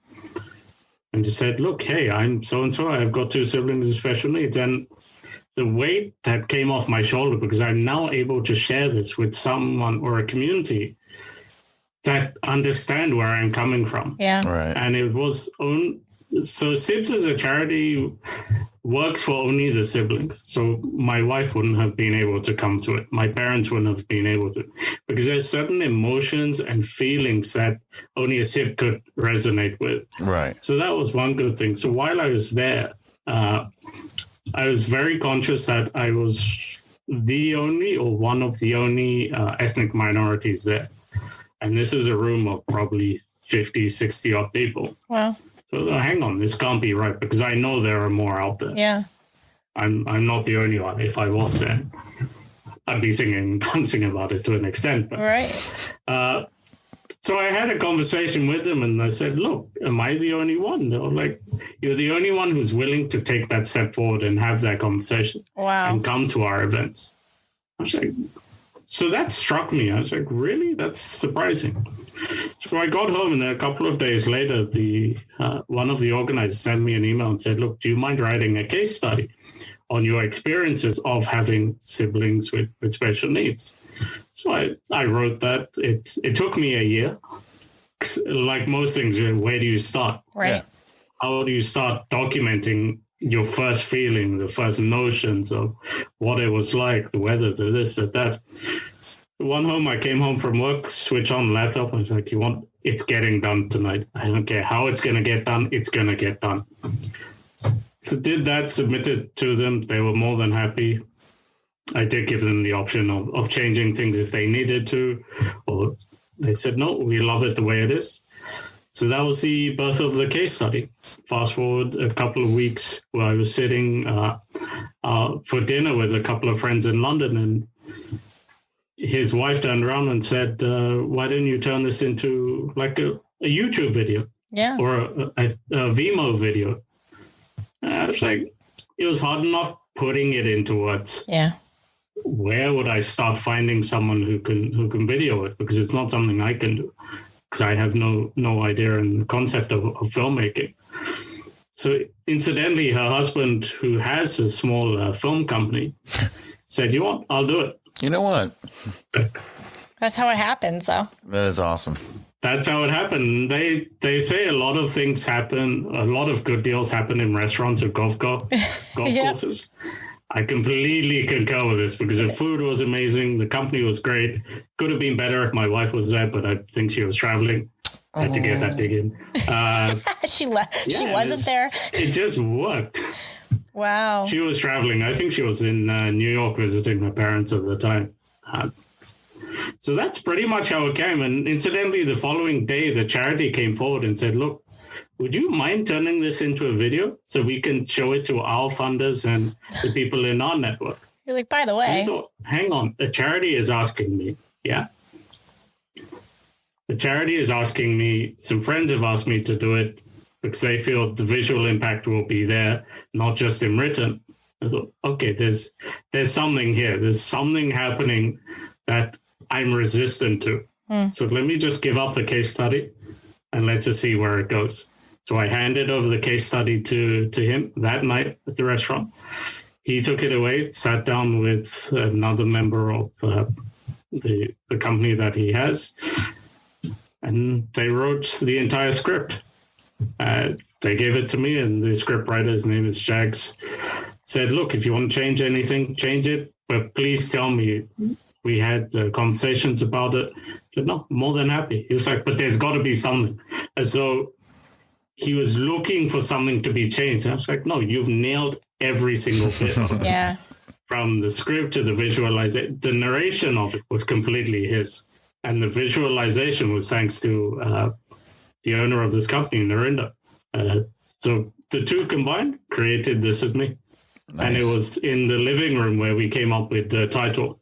and just said, look, hey, I'm so-and-so, I've got 2 siblings with special needs. And the weight that came off my shoulder, because I'm now able to share this with someone or a community that understand where I'm coming from. Yeah. Right. And it was so SIBS as a charity works for only the siblings. So my wife wouldn't have been able to come to it. My parents wouldn't have been able to, because there's certain emotions and feelings that only a SIB could resonate with. Right. So that was one good thing. So while I was there, I was very conscious that I was the only or one of the only ethnic minorities there. And this is a room of probably 50, 60 odd people. Wow. So hang on, this can't be right, because I know there are more out there. Yeah. I'm not the only one. If I was there, I'd be singing and dancing about it to an extent. But, Right. so I had a conversation with them, and I said, look, am I the only one? They were like, you're the only one who's willing to take that step forward and have that conversation. Wow. And come to our events. I was like, so that struck me. I was like, really? That's surprising. So I got home, and a couple of days later, one of the organizers sent me an email and said, look, do you mind writing a case study on your experiences of having siblings with special needs? So I wrote that. It took me a year. Like most things, where do you start? Right. Yeah. How do you start documenting your first feeling, the first notions of what it was like, the weather, the this, that. I came home from work, switch on the laptop, and I was like, it's getting done tonight. I don't care how it's going to get done, it's going to get done. So did that, submitted to them. They were more than happy. I did give them the option of changing things if they needed to, or they said, no, we love it the way it is. So that was the birth of the case study. Fast forward a couple of weeks where I was sitting for dinner with a couple of friends in London, and his wife turned around and said, why didn't you turn this into like a YouTube video? Yeah. Or a Vimeo video? And I was like, it was hard enough putting it into words. Yeah. Where would I start finding someone who can video it? Because it's not something I can do, because I have no idea in the concept of filmmaking. So incidentally, her husband, who has a small film company, said, you know what, I'll do it. You know what? That's how it happens, though. That is awesome. That's how it happened. They say a lot of things happen, a lot of good deals happen in restaurants or golf courses. I completely concur with this, because the food was amazing. The company was great. Could have been better if my wife was there, but I think she was traveling. I had to get that dig in. She wasn't there. It just worked. Wow. She was traveling. I think she was in New York visiting her parents at the time. So that's pretty much how it came. And incidentally, the following day, the charity came forward and said, look, would you mind turning this into a video so we can show it to our funders and the people in our network? You're like, by the way. So, hang on. The charity is asking me. Yeah. The charity is asking me. Some friends have asked me to do it. because they feel the visual impact will be there, not just in written. I thought, okay, there's something here. There's something happening that I'm resistant to. So let me just give up the case study and let's just see where it goes. So I handed over the case study to him that night at the restaurant. He took it away, sat down with another member of the company that he has, and they wrote the entire script. They gave it to me, and the script writer, his name is Jags, said, look, if you want to change anything, change it, but please tell me. We had conversations about it. I said, no, more than happy. He was like, but there's got to be something. And so he was looking for something to be changed. I was like, no, you've nailed every single bit. Yeah. From the script to the visualization. The narration of it was completely his. And the visualization was thanks to the owner of this company, Narinder. So the two combined created This Is Me. Nice. And it was in the living room where we came up with the title.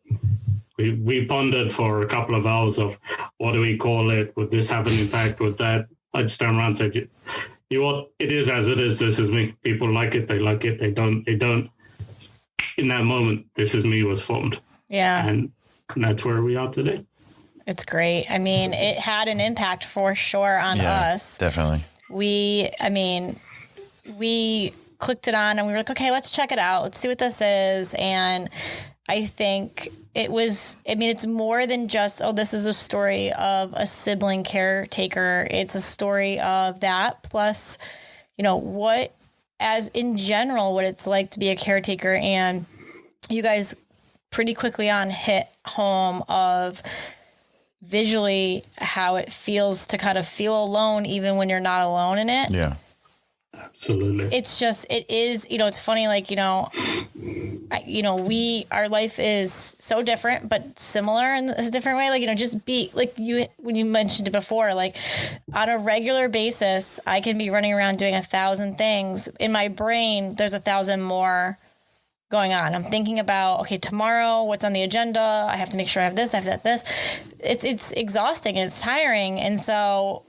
We pondered for a couple of hours of what do we call it? Would this have an impact? Would that? I just turned around and said, you know what? It is as it is. This is me. People like it. They like it. They don't. In that moment, This Is Me was formed. Yeah. And that's where we are today. It's great. I mean, it had an impact for sure on us. Definitely. We clicked it on and we were like, okay, let's check it out. Let's see what this is. And I think it's more than just, this is a story of a sibling caretaker. It's a story of that. Plus, what it's like to be a caretaker. And you guys pretty quickly on hit home of visually how it feels to kind of feel alone, even when you're not alone in it. Yeah. Absolutely. It's just, it is, it's funny, like, our life is so different, but similar in a different way. Like, just be like when you mentioned it before, like on a regular basis, I can be running around doing 1,000 things. In my brain, there's 1,000 more going on. I'm thinking about, okay, tomorrow, what's on the agenda? I have to make sure I have this, I have this. It's exhausting and it's tiring. And so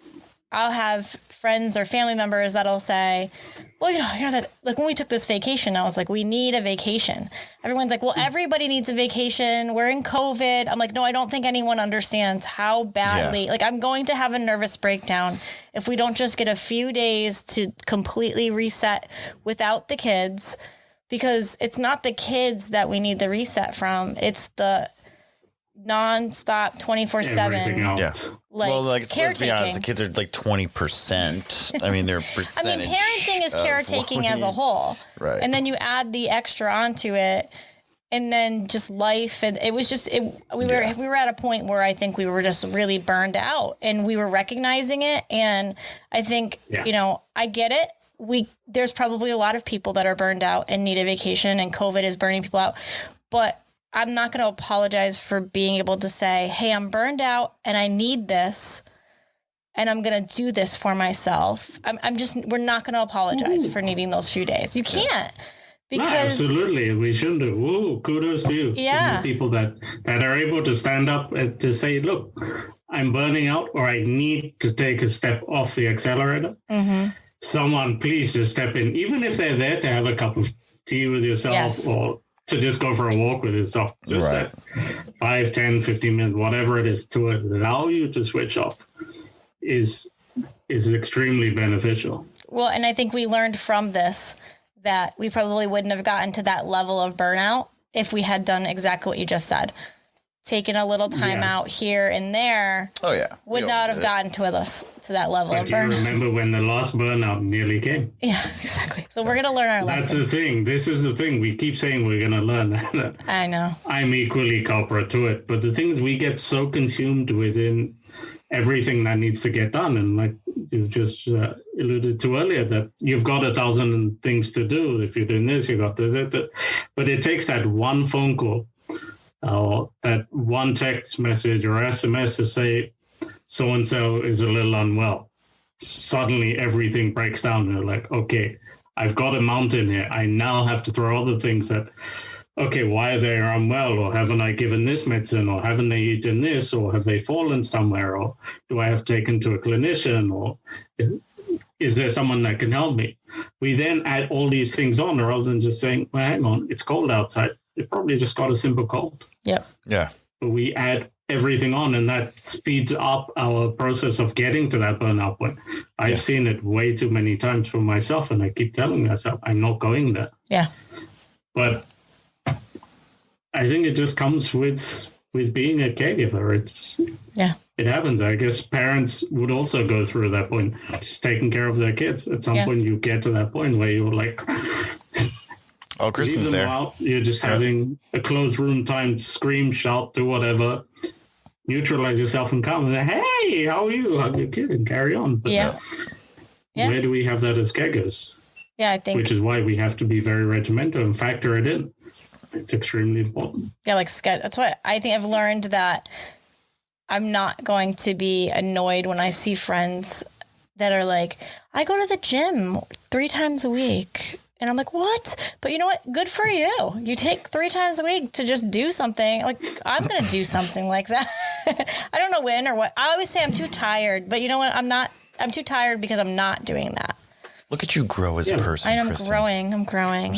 I'll have friends or family members that'll say, well, that, like when we took this vacation, I was like, we need a vacation. Everyone's like, well, everybody needs a vacation. We're in COVID. I'm like, no, I don't think anyone understands how badly, like I'm going to have a nervous breakdown if we don't just get a few days to completely reset without the kids, because it's not the kids that we need the reset from. It's the nonstop 24/7. Yeah. Let's be honest, the kids are like 20%. I mean, they're percentage. Parenting is caretaking as a whole. Right. And then you add the extra onto it, and then just life. And it was just, we were at a point where I think we were just really burned out, and we were recognizing it. And I think, I get it. There's probably a lot of people that are burned out and need a vacation, and COVID is burning people out. But I'm not going to apologize for being able to say, hey, I'm burned out and I need this and I'm going to do this for myself. We're not going to apologize for needing those few days. You can't. Because absolutely. We shouldn't do. Woo, kudos to you. Yeah. The people that are able to stand up and to say, look, I'm burning out, or I need to take a step off the accelerator. Mm-hmm. Someone please just step in, even if they're there to have a cup of tea with yourself or to just go for a walk with yourself. Just that 5, 10, 15 minutes, whatever it is, to allow you to switch off is extremely beneficial. Well, and I think we learned from this that we probably wouldn't have gotten to that level of burnout if we had done exactly what you just said. Taking a little time out here and there would not have gotten to that level of burnout. Do you remember when the last burnout nearly came? Yeah, exactly. So we're going to learn our lesson. That's the thing. This is the thing. We keep saying we're going to learn. I know. I'm equally culprit to it. But the thing is, we get so consumed within everything that needs to get done. And like you just alluded to earlier, that you've got 1,000 things to do. If you're doing this, you've got to do that. But it takes that one phone call, that one text message or SMS to say so-and-so is a little unwell. Suddenly everything breaks down. And you're like, okay, I've got a mountain here. I now have to throw other things that, okay, why are they unwell? Or haven't I given this medicine? Or haven't they eaten this? Or have they fallen somewhere? Or do I have taken to a clinician? Or is there someone that can help me? We then add all these things on rather than just saying, well, hang on, it's cold outside. It probably just got a simple cold. Yep. Yeah. But we add everything on, and that speeds up our process of getting to that burnout point. I've seen it way too many times for myself, and I keep telling myself, I'm not going there. Yeah. But I think it just comes with being a caregiver. It happens. I guess parents would also go through that point, just taking care of their kids. At some point, you get to that point where you're like, oh, Kristen's there. Out. You're just having a closed room time, scream, shout, do whatever, neutralize yourself and calm. And hey, how are you? Hug your kid and carry on. But where do we have that as caregivers? Yeah, I think. Which is why we have to be very regimental and factor it in. It's extremely important. Yeah, that's what I think. I've learned that I'm not going to be annoyed when I see friends that are like, I go to the gym 3 times a week. And I'm like, what? But you know what? Good for you. You take 3 times a week to just do something. Like, I'm going to do something like that. I don't know when or what. I always say I'm too tired. But you know what? I'm too tired because I'm not doing that. Look at you grow as a person, I'm Kristen. I'm growing.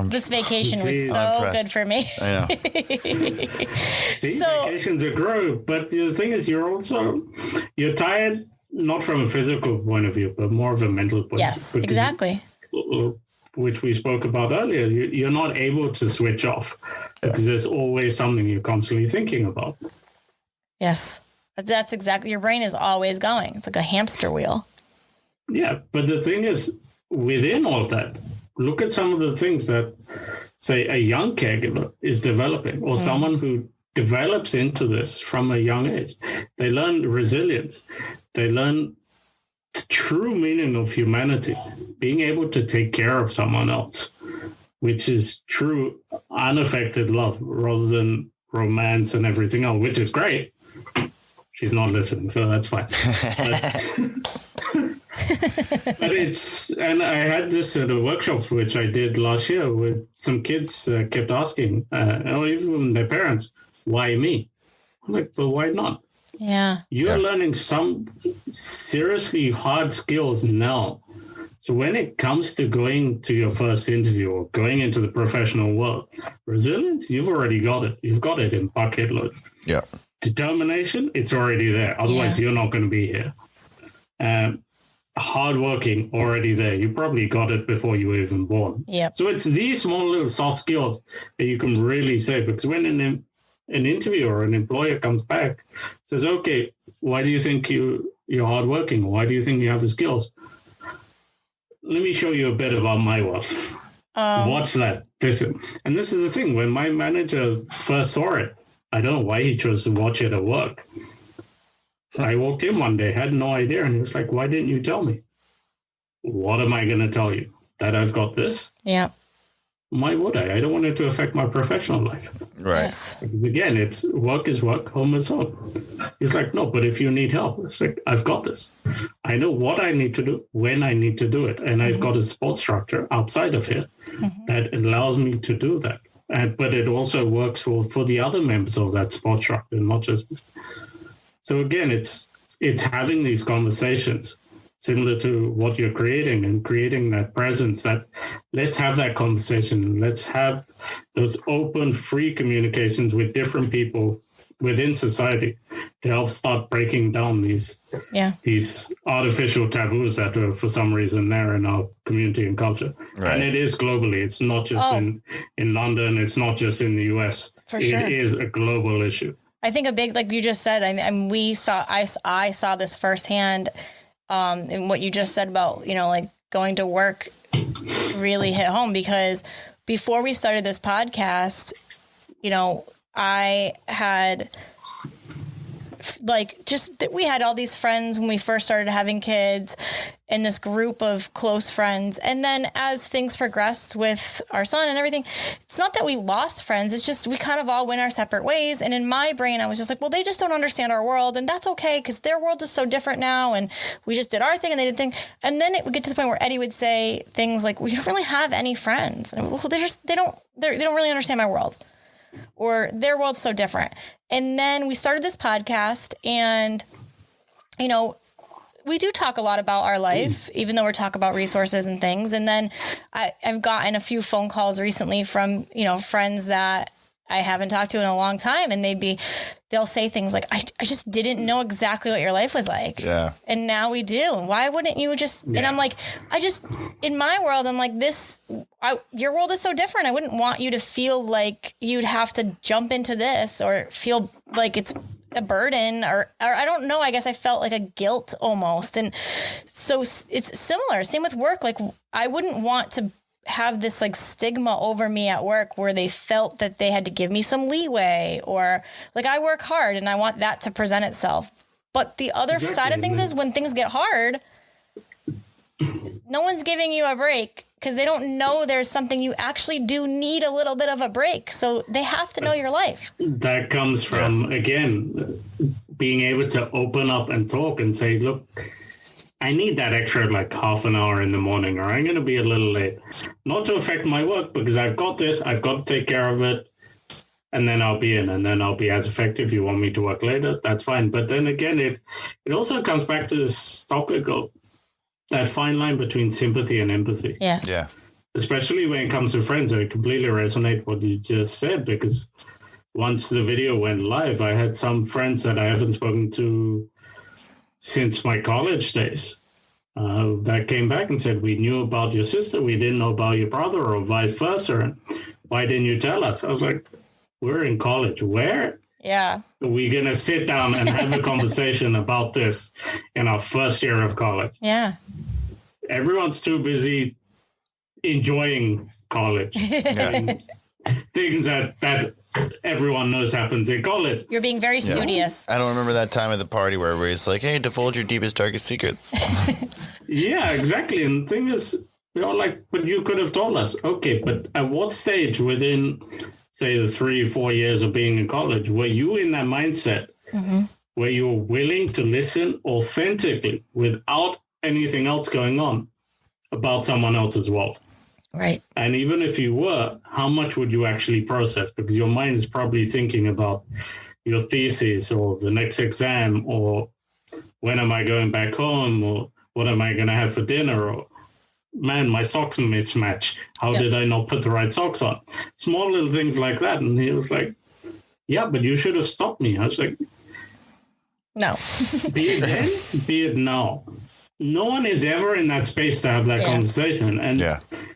This vacation was so good for me. I know. Vacations are great, but the thing is, you're tired, not from a physical point of view, but more of a mental point of view. Yes, exactly. Which we spoke about earlier. You're not able to switch off because there's always something you're constantly thinking about. Yes, that's exactly. Your brain is always going. It's like a hamster wheel. Yeah, but the thing is, within all of that, look at some of the things that, say, a young caregiver is developing, or someone who develops into this from a young age. They learn resilience. They learn the true meaning of humanity, being able to take care of someone else, which is true, unaffected love rather than romance and everything else, which is great. She's not listening, so that's fine. But and I had this at a workshop which I did last year where some kids kept asking, or even their parents, why me? I'm like, well, why not? Yeah. You're learning some seriously hard skills now. So when it comes to going to your first interview or going into the professional world, resilience, you've already got it. You've got it in bucket loads. Yeah. Determination, it's already there. Otherwise, you're not going to be here. Hardworking, already there. You probably got it before you were even born. Yeah. So it's these small little soft skills that you can really say, because when an interviewer or an employer comes back, says, okay, why do you think you're hardworking? Why do you think you have the skills? Let me show you a bit about my world. Watch that. And this is the thing. When my manager first saw it, I don't know why he chose to watch it at work. I walked in one day, had no idea, and he was like, why didn't you tell me? What am I going to tell you? That I've got this? Yeah. Why would I? I don't want it to affect my professional life. Right. Yes. Because again, it's work is work, home is home. He's like, no, but if you need help, it's like, I've got this. I know what I need to do, when I need to do it. And I've got a support structure outside of here that allows me to do that. But it also works for the other members of that support structure, not just... So again, it's having these conversations similar to what you're creating and creating that presence that let's have that conversation. Let's have those open, free communications with different people within society to help start breaking down these artificial taboos that are for some reason there in our community and culture. Right. And it is globally. It's not just in London. It's not just in the US. For sure. It is a global issue. I think a big, like you just said, I saw this firsthand in what you just said about, like going to work really hit home, because before we started this podcast, I had we had all these friends when we first started having kids and this group of close friends. And then as things progressed with our son and everything, it's not that we lost friends. It's just we kind of all went our separate ways. And in my brain, I was just like, well, they just don't understand our world. And that's okay, because their world is so different now. And we just did our thing and they did thing. And then it would get to the point where Eddie would say things like, we don't really have any friends. And well, they don't really understand my world, or their world's so different. And then we started this podcast, and, we do talk a lot about our life, even though we're talking about resources and things. And then I've gotten a few phone calls recently from, friends that I haven't talked to in a long time. And they'll say things like, I just didn't know exactly what your life was like. Yeah. And now we do. Why wouldn't you just, and I'm like, in my world, I'm like your world is so different. I wouldn't want you to feel like you'd have to jump into this or feel like it's a burden or I don't know. I guess I felt like a guilt almost. And so it's similar. Same with work. Like I wouldn't want to have this like stigma over me at work where they felt that they had to give me some leeway or like I work hard and I want that to present itself. But the other side of things is when things get hard, no one's giving you a break because they don't know there's something you actually do need a little bit of a break. So they have to know your life. That comes from, again, being able to open up and talk and say, look, I need that extra like half an hour in the morning or I'm going to be a little late. Not to affect my work because I've got this, I've got to take care of it. And then I'll be in and then I'll be as effective. You want me to work later? That's fine. But then again, it also comes back to this topic of that fine line between sympathy and empathy. Yes. Yeah. Especially when it comes to friends. I completely resonate what you just said because once the video went live, I had some friends that I haven't spoken to since my college days that came back and said, we knew about your sister, we didn't know about your brother or vice versa. And why didn't you tell us? I was like, we're in college. Where? Yeah. Are we going to sit down and have a conversation about this in our first year of college? Yeah. Everyone's too busy enjoying college. Yeah. Things that everyone knows happens in college. You're being very studious. I don't remember that time at the party where everybody's like, hey, divulge your deepest, darkest secrets. Yeah, exactly. And the thing is, but you could have told us. Okay, but at what stage within, say, the 3 or 4 years of being in college, were you in that mindset where you were willing to listen authentically without anything else going on about someone else's world? Right. And even if you were, how much would you actually process? Because your mind is probably thinking about your thesis or the next exam or when am I going back home or what am I going to have for dinner or, man, my socks mismatch. How did I not put the right socks on? Small little things like that. And he was like, yeah, but you should have stopped me. I was like, no. Be it then, be it now. No one is ever in that space to have that conversation. And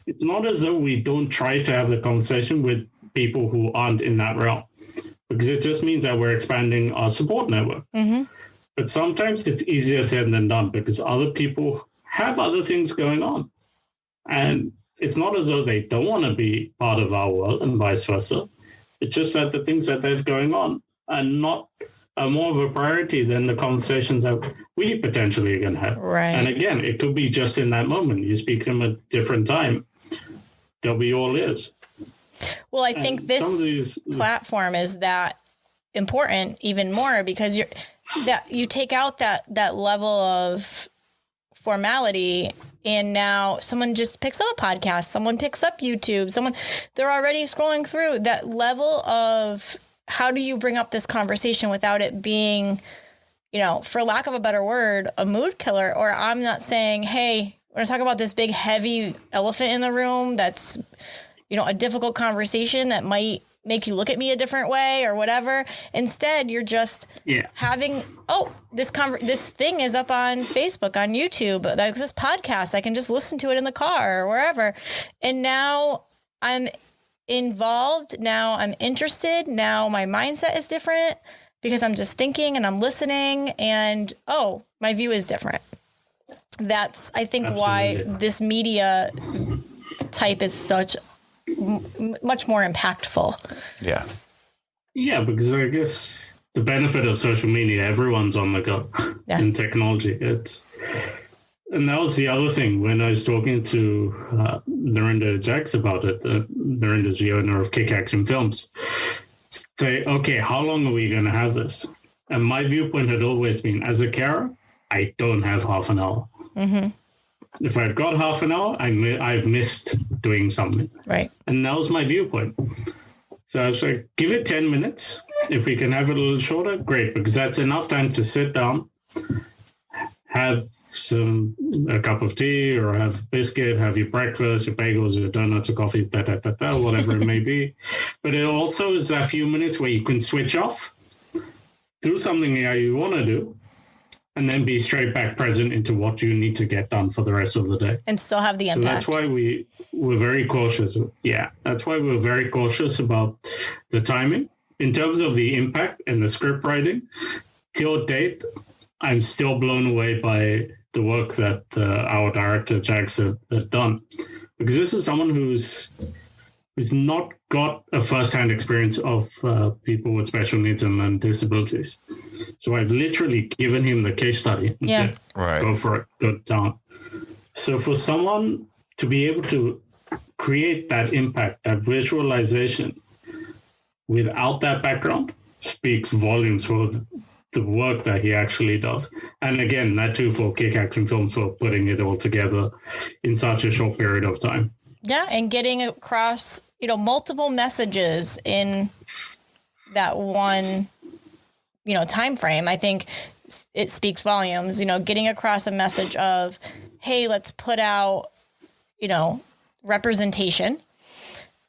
it's not as though we don't try to have the conversation with people who aren't in that realm, because it just means that we're expanding our support network. But sometimes it's easier said than done because other people have other things going on. And it's not as though they don't want to be part of our world and vice versa. It's just that the things that they've going on are not more of a priority than the conversations that we potentially are going to have. Right. And again, it could be just in that moment. You speak to them at a different time. They'll be all ears. Well, I think this platform is that important even more because you take out that level of formality and now someone just picks up a podcast, someone picks up YouTube, they're already scrolling through that level of how do you bring up this conversation without it being, for lack of a better word, a mood killer? Or I'm not saying, hey, we're going to talk about this big, heavy elephant in the room that's, a difficult conversation that might make you look at me a different way or whatever. Instead, you're just having, this thing is up on Facebook, on YouTube, like this podcast. I can just listen to it in the car or wherever. And now I'm involved. Now I'm interested. Now my mindset is different because I'm just thinking and I'm listening and, my view is different. That's, I think, why this media type is such much more impactful. Yeah. Yeah, because I guess the benefit of social media, everyone's on the go in technology. And that was the other thing when I was talking to Narinder Jax about it. Narinder's the owner of Kick Action Films. Say, okay, how long are we going to have this? And my viewpoint had always been, as a carer, I don't have half an hour. If I've got half an hour, I've missed doing something. Right. And that was my viewpoint. So I was like, give it 10 minutes. If we can have it a little shorter, great, because that's enough time to sit down, have a cup of tea or have biscuit, have your breakfast, your bagels, your donuts, your coffee, whatever it may be. But it also is that few minutes where you can switch off, do something that you want to do, and then be straight back present into what you need to get done for the rest of the day. And still have the impact. So that's why we're very cautious. Yeah, that's why we're very cautious about the timing. In terms of the impact and the script writing, till date, I'm still blown away by the work that our director, Jax, had done. Because this is someone who's not got a first-hand experience of people with special needs and learning disabilities. So I've literally given him the case study. Yeah. Right. Go for it. Good down. So for someone to be able to create that impact, that visualization without that background speaks volumes for the work that he actually does. And again, that too for Kick Action Films for putting it all together in such a short period of time. Yeah, and getting across, multiple messages in that one, time frame. I think it speaks volumes, getting across a message of, hey, let's put out, representation.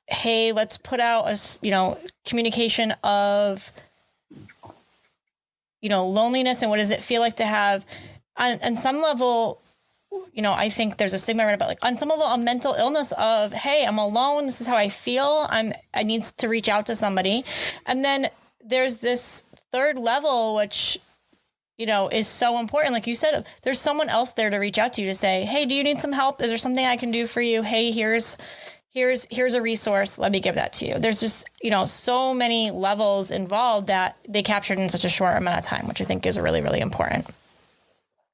Hey, let's put out a, communication of, loneliness and what does it feel like to have on some level, I think there's a stigma right about like on some level a mental illness of, hey, I'm alone. This is how I feel. I need to reach out to somebody. And then there's this third level, which, is so important. Like you said, there's someone else there to reach out to you to say, hey, do you need some help? Is there something I can do for you? Hey, here's a resource. Let me give that to you. There's just, so many levels involved that they captured in such a short amount of time, which I think is really, really important.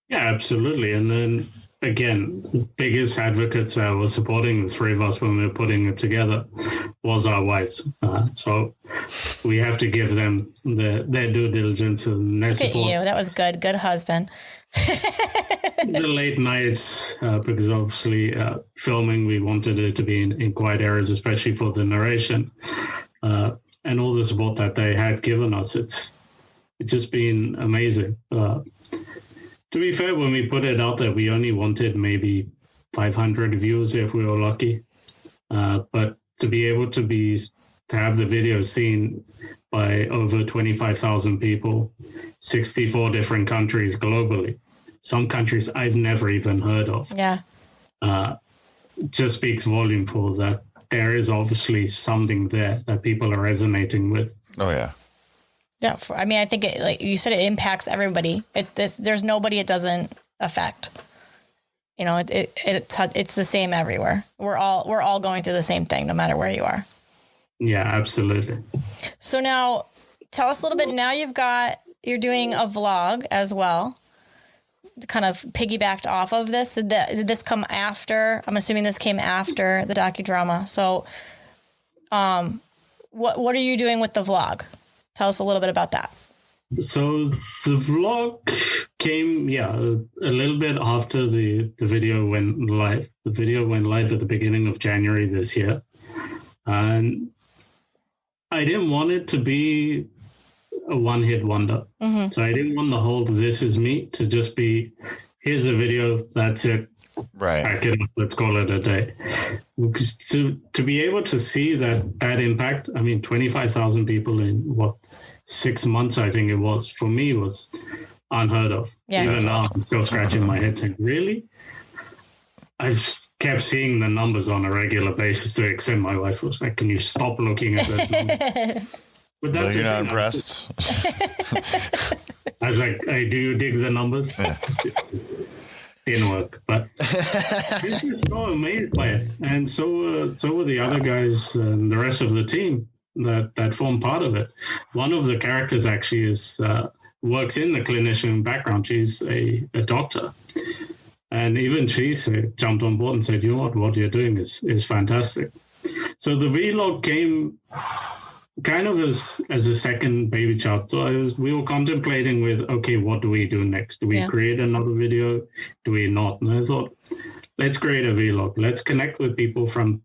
Yeah, absolutely. And then again, biggest advocates that were supporting the three of us when we were putting it together was our wives. So we have to give them their due diligence and their support. Look at you. That was good. Good husband. The late nights, because obviously filming, we wanted it to be in quiet areas, especially for the narration, and all the support that they had given us. It's just been amazing. To be fair, when we put it out there, we only wanted maybe 500 views if we were lucky. But to be able to have the video seen by over 25,000 people, 64 different countries globally, some countries I've never even heard of. Yeah. Just speaks volume for that. There is obviously something there that people are resonating with. Oh, yeah. Yeah. I think it, like you said, it impacts everybody. There's nobody it doesn't affect. It's the same everywhere. We're all going through the same thing, no matter where you are. Yeah, absolutely. So now tell us a little bit. Now you're doing a vlog as well, kind of piggybacked off of this. Did this come after? I'm assuming this came after the docudrama. So, what are you doing with the vlog? Tell us a little bit about that. So the vlog came, a little bit after the video went live. The video went live at the beginning of January this year. And I didn't want it to be a one-hit wonder. Mm-hmm. So I didn't want the whole "this is me" to just be, here's a video, that's it. Right. Pack it up, let's call it a day. To be able to see that impact, 25,000 people in 6 months, I think it was, for me was unheard of. Yeah. Even now, I'm still scratching my head saying, really? I've kept seeing the numbers on a regular basis to the extent my wife was like, can you stop looking at those numbers? But that's you're not impressed. I was like, hey, do you dig the numbers? Yeah. Didn't work, but I was so amazed by it. And so were the other guys and the rest of the team that form part of it. One of the characters actually works in the clinician background. She's a doctor. And even she jumped on board and said, you know what you're doing is fantastic. So the vlog came kind of as a second baby child. So we were contemplating with, okay, what do we do next? Do we create another video? Do we not? And I thought, let's create a vlog. Let's connect with people from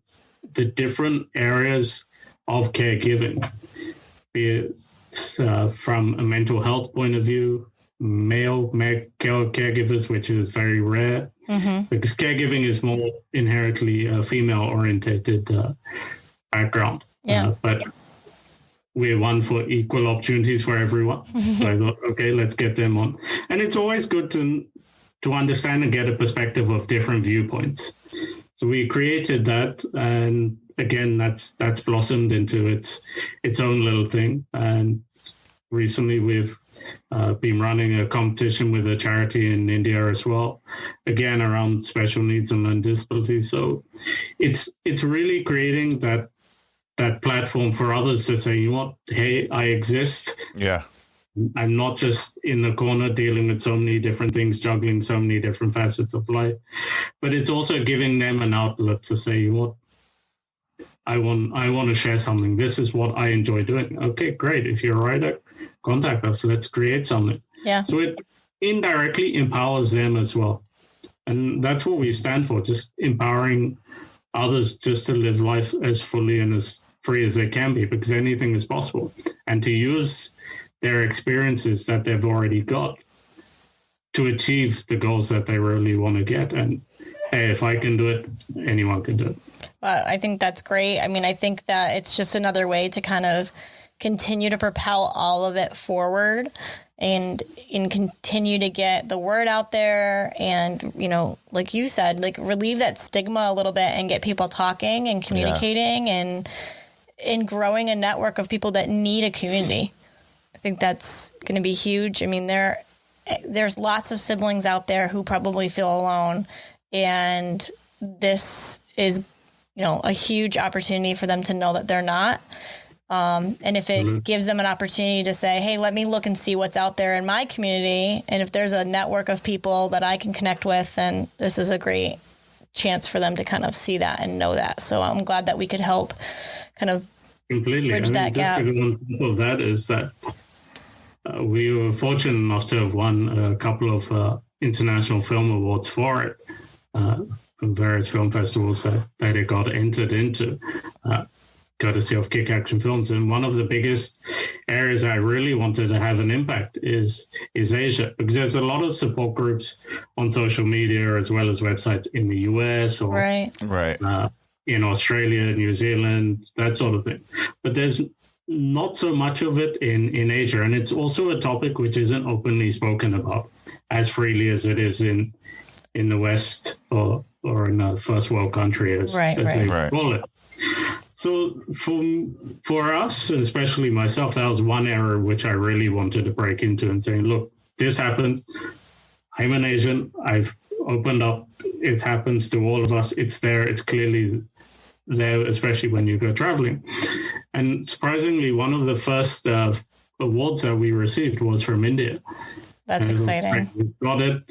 the different areas of caregiving, be it from a mental health point of view, male caregivers, which is very rare because caregiving is more inherently a female-orientated background. But we're one for equal opportunities for everyone. So I thought, okay, let's get them on. And it's always good to understand and get a perspective of different viewpoints. So we created that, and again, that's blossomed into its own little thing. And recently we've been running a competition with a charity in India as well, again around special needs and learning disabilities. So it's really creating that platform for others to say, you know what, hey, I exist. Yeah. I'm not just in the corner dealing with so many different things, juggling so many different facets of life, but it's also giving them an outlet to say, you know what, I want to share something. This is what I enjoy doing. Okay, great. If you're a writer, contact us. Let's create something. Yeah. So it indirectly empowers them as well. And that's what we stand for, just empowering others just to live life as fully and as free as they can be, because anything is possible. And to use their experiences that they've already got to achieve the goals that they really want to get. And hey, if I can do it, anyone can do it. I think that's great. I mean, I think that it's just another way to kind of continue to propel all of it forward and continue to get the word out there. And, you know, like you said, like relieve that stigma a little bit and get people talking and communicating and growing a network of people that need a community. I think that's going to be huge. I mean, there's lots of siblings out there who probably feel alone, and this is, you know, a huge opportunity for them to know that they're not. And if it gives them an opportunity to say, hey, let me look and see what's out there in my community, and if there's a network of people that I can connect with, then this is a great chance for them to kind of see that and know that. So I'm glad that we could help kind of bridge that gap. Just on top of that is that we were fortunate enough to have won a couple of international film awards for it from various film festivals that it got entered into, courtesy of Kick Action Films. And one of the biggest areas I really wanted to have an impact is Asia, because there's a lot of support groups on social media as well as websites in the US or in Australia, New Zealand, that sort of thing. But there's not so much of it in Asia. And it's also a topic which isn't openly spoken about as freely as it is in the West or in a first world country as they call it. So for us, especially myself, that was one area which I really wanted to break into and saying, look, this happens. I'm an Asian. I've opened up. It happens to all of us. It's there. It's clearly there, especially when you go traveling. And surprisingly, one of the first awards that we received was from India. That's exciting. We've got it.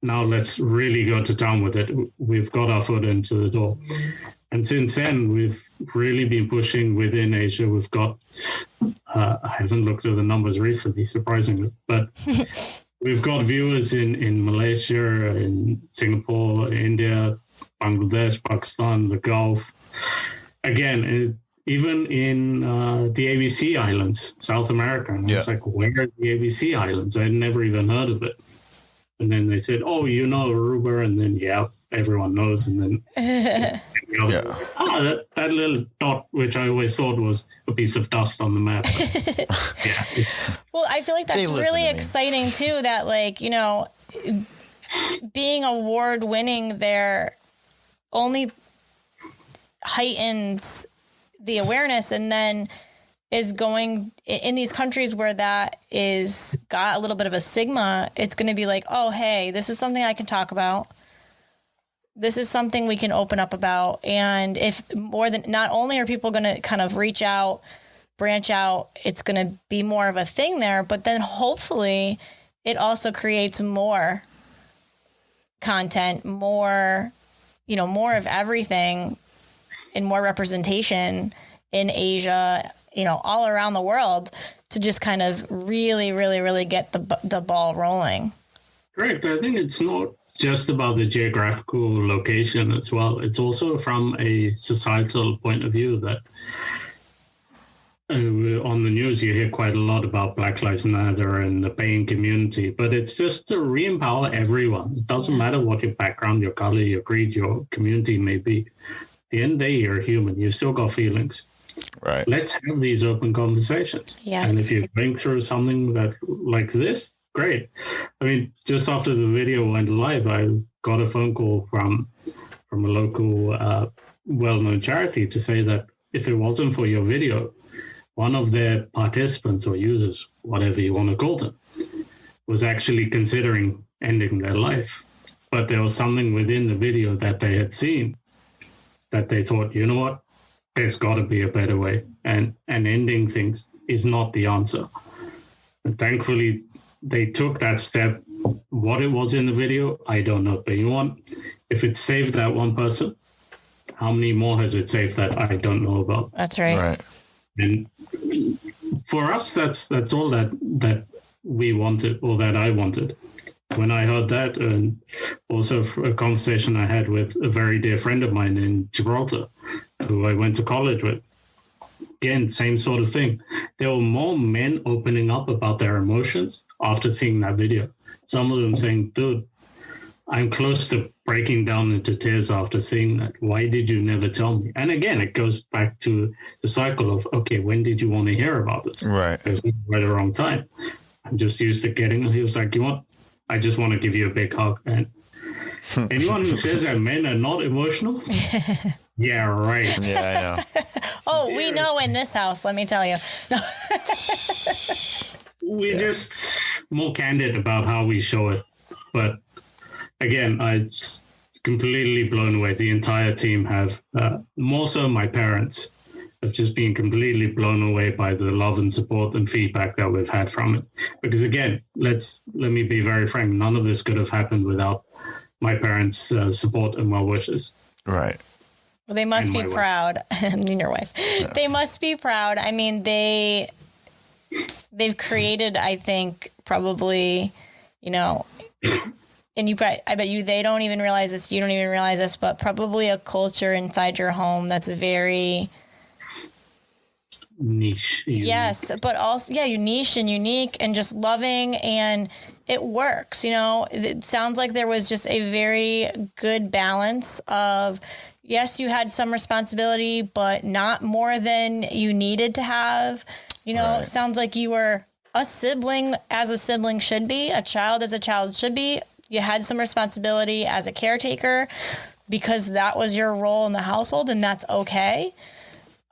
Now let's really go to town with it. We've got our foot into the door. And since then, we've really been pushing within Asia. We've got, I haven't looked at the numbers recently, surprisingly, but we've got viewers in Malaysia, in Singapore, India, Bangladesh, Pakistan, the Gulf. Again, even in the ABC Islands, South America. And I was like, where are the ABC Islands? I'd never even heard of it. And then they said, oh, you know Aruba. And then, everyone knows. And then, that little dot, which I always thought was a piece of dust on the map. Well, I feel like that's really exciting, too, that, like, you know, being award winning there only heightens the awareness, and then is going in these countries where that is got a little bit of a stigma. It's going to be like, oh, hey, this is something I can talk about. This is something we can open up about. And if not only are people going to kind of reach out, branch out, it's going to be more of a thing there, but then hopefully it also creates more content, more of everything, and more representation in Asia, all around the world, to just kind of really, really, really get the ball rolling. Correct. I think it's not just about the geographical location as well. It's also from a societal point of view that on the news, you hear quite a lot about Black Lives Matter and the paying community, but it's just to re-empower everyone. It doesn't matter what your background, your color, your creed, your community may be. At the end of the day, you're a human. You've still got feelings. Right. Let's have these open conversations. Yes. And if you're going through something that like this, great. I mean, just after the video went live, I got a phone call from a local well-known charity to say that if it wasn't for your video, one of their participants or users, whatever you want to call them, was actually considering ending their life. But there was something within the video that they had seen that they thought, you know what, there's got to be a better way. And ending things is not the answer. And thankfully, they took that step. What it was in the video, I don't know. But you want, if it saved that one person, how many more has it saved that I don't know about? That's right. Right. And for us, that's all that we wanted, or that I wanted. When I heard that, and also a conversation I had with a very dear friend of mine in Gibraltar, who I went to college with, again, same sort of thing. There were more men opening up about their emotions after seeing that video. Some of them saying, dude, I'm close to breaking down into tears after seeing that. Why did you never tell me? And again, it goes back to the cycle of, okay, when did you want to hear about this? Right. It was right the wrong time. I'm just used to getting, he was like, you want, I just want to give you a big hug. And anyone who says that men are not emotional, yeah, right. Yeah, I know. Oh, we know in this house, let me tell you. No. We're just more candid about how we show it. But again, I'm completely blown away. The entire team have, more so my parents, have just been completely blown away by the love and support and feedback that we've had from it. Because again, let me be very frank, none of this could have happened without my parents' support and well wishes. Right. Well, they must be proud. And your wife. Yeah. They must be proud. I mean, they've created, I think, probably, you know, and you guys, I bet you, they don't even realize this. You don't even realize this, but probably a culture inside your home that's very niche. Yes, but also, yeah, you niche and unique and just loving, and it works. You know, it sounds like there was just a very good balance of, yes, you had some responsibility, but not more than you needed to have. You know, right. It sounds like you were a sibling as a sibling should be, a child as a child should be. You had some responsibility as a caretaker because that was your role in the household, and that's okay.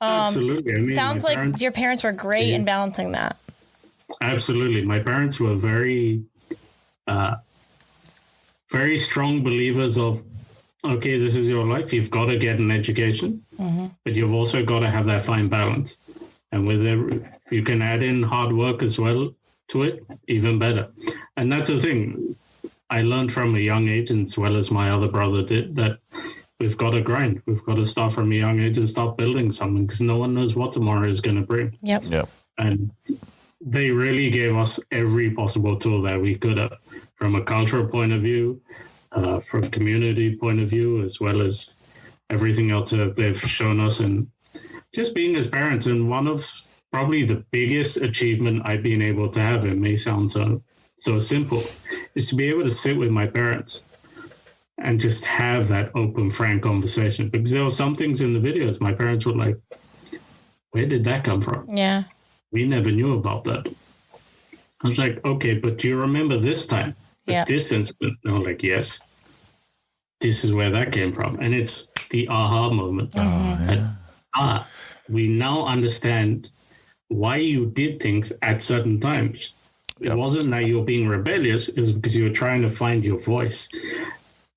Absolutely. I mean, sounds like your parents were great in balancing that. Absolutely. My parents were very, very strong believers of, okay, this is your life. You've got to get an education, but you've also got to have that fine balance. And with you can add in hard work as well to it, even better. And that's the thing. I learned from a young age, as well as my other brother did, that we've got to grind. We've got to start from a young age and start building something, because no one knows what tomorrow is going to bring. Yep. And they really gave us every possible tool that we could have, from a cultural point of view, from a community point of view, as well as everything else that they've shown us. And just being as parents, and one of probably the biggest achievement I've been able to have, it may sound so simple, is to be able to sit with my parents and just have that open, frank conversation. Because there were some things in the videos my parents were like, where did that come from? Yeah. We never knew about that. I was like, okay, but do you remember this time? Yeah. This incident? And I was like, yes. This is where that came from. And it's the aha moment. And, we now understand why you did things at certain times. It wasn't that you were being rebellious. It was because you were trying to find your voice.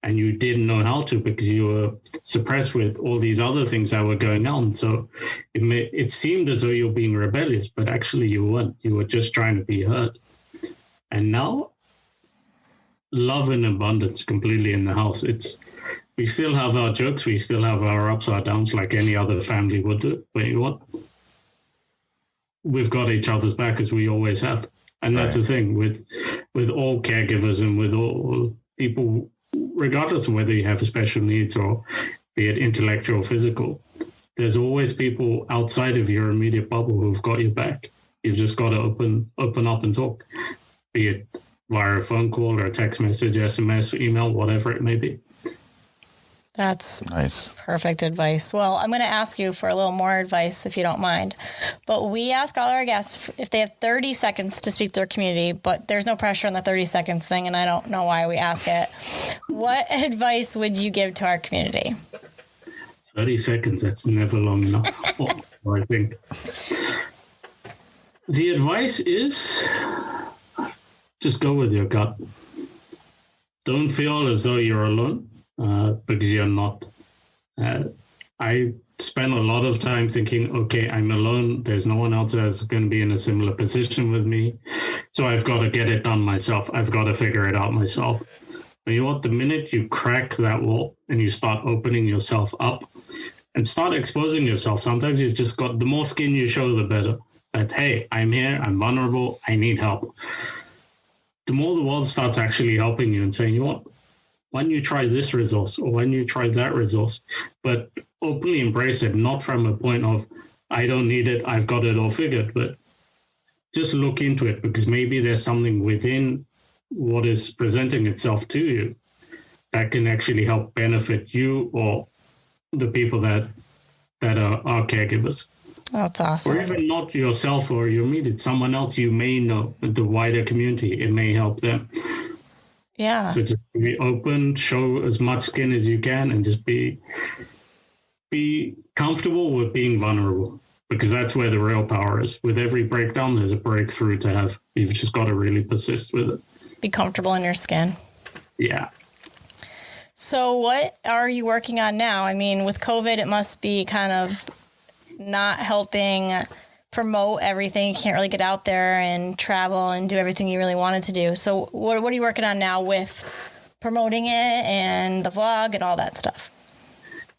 And you didn't know how to, because you were suppressed with all these other things that were going on. So it seemed as though you were being rebellious, but actually you weren't. You were just trying to be heard. And now, love and abundance completely in the house. We still have our jokes. We still have our ups, our downs, like any other family would do. But you know what? We've got each other's back, as we always have. And that's the thing with all caregivers and with all people, regardless of whether you have special needs or be it intellectual or physical, there's always people outside of your immediate bubble who've got your back. You've just got to open up and talk, be it via a phone call or a text message, SMS, email, whatever it may be. That's nice. Perfect advice. Well, I'm going to ask you for a little more advice if you don't mind. But we ask all our guests if they have 30 seconds to speak to their community, but there's no pressure on the 30 seconds thing, and I don't know why we ask it. What advice would you give to our community? 30 seconds, that's never long enough, I think. The advice is just go with your gut. Don't feel as though you're alone. Because you're not. I spent a lot of time thinking, okay, I'm alone. There's no one else that's going to be in a similar position with me. So I've got to get it done myself. I've got to figure it out myself. But you know what? The minute you crack that wall and you start opening yourself up and start exposing yourself, sometimes you've just got, the more skin you show, the better. That, hey, I'm here, I'm vulnerable, I need help. The more the world starts actually helping you and saying, you know what? Why don't you try this resource or why don't you try that resource? But openly embrace it, not from a point of, I don't need it, I've got it all figured, but just look into it because maybe there's something within what is presenting itself to you that can actually help benefit you or the people that are caregivers. That's awesome. Or even not yourself or your immediate, someone else you may know, the wider community, it may help them. Yeah. So just be open, show as much skin as you can, and just be comfortable with being vulnerable, because that's where the real power is. With every breakdown, there's a breakthrough to have. You've just got to really persist with it. Be comfortable in your skin. Yeah. So what are you working on now? I mean, with COVID, it must be kind of not helping promote everything. You can't really get out there and travel and do everything you really wanted to do. So what are you working on now with promoting it and the vlog and all that stuff?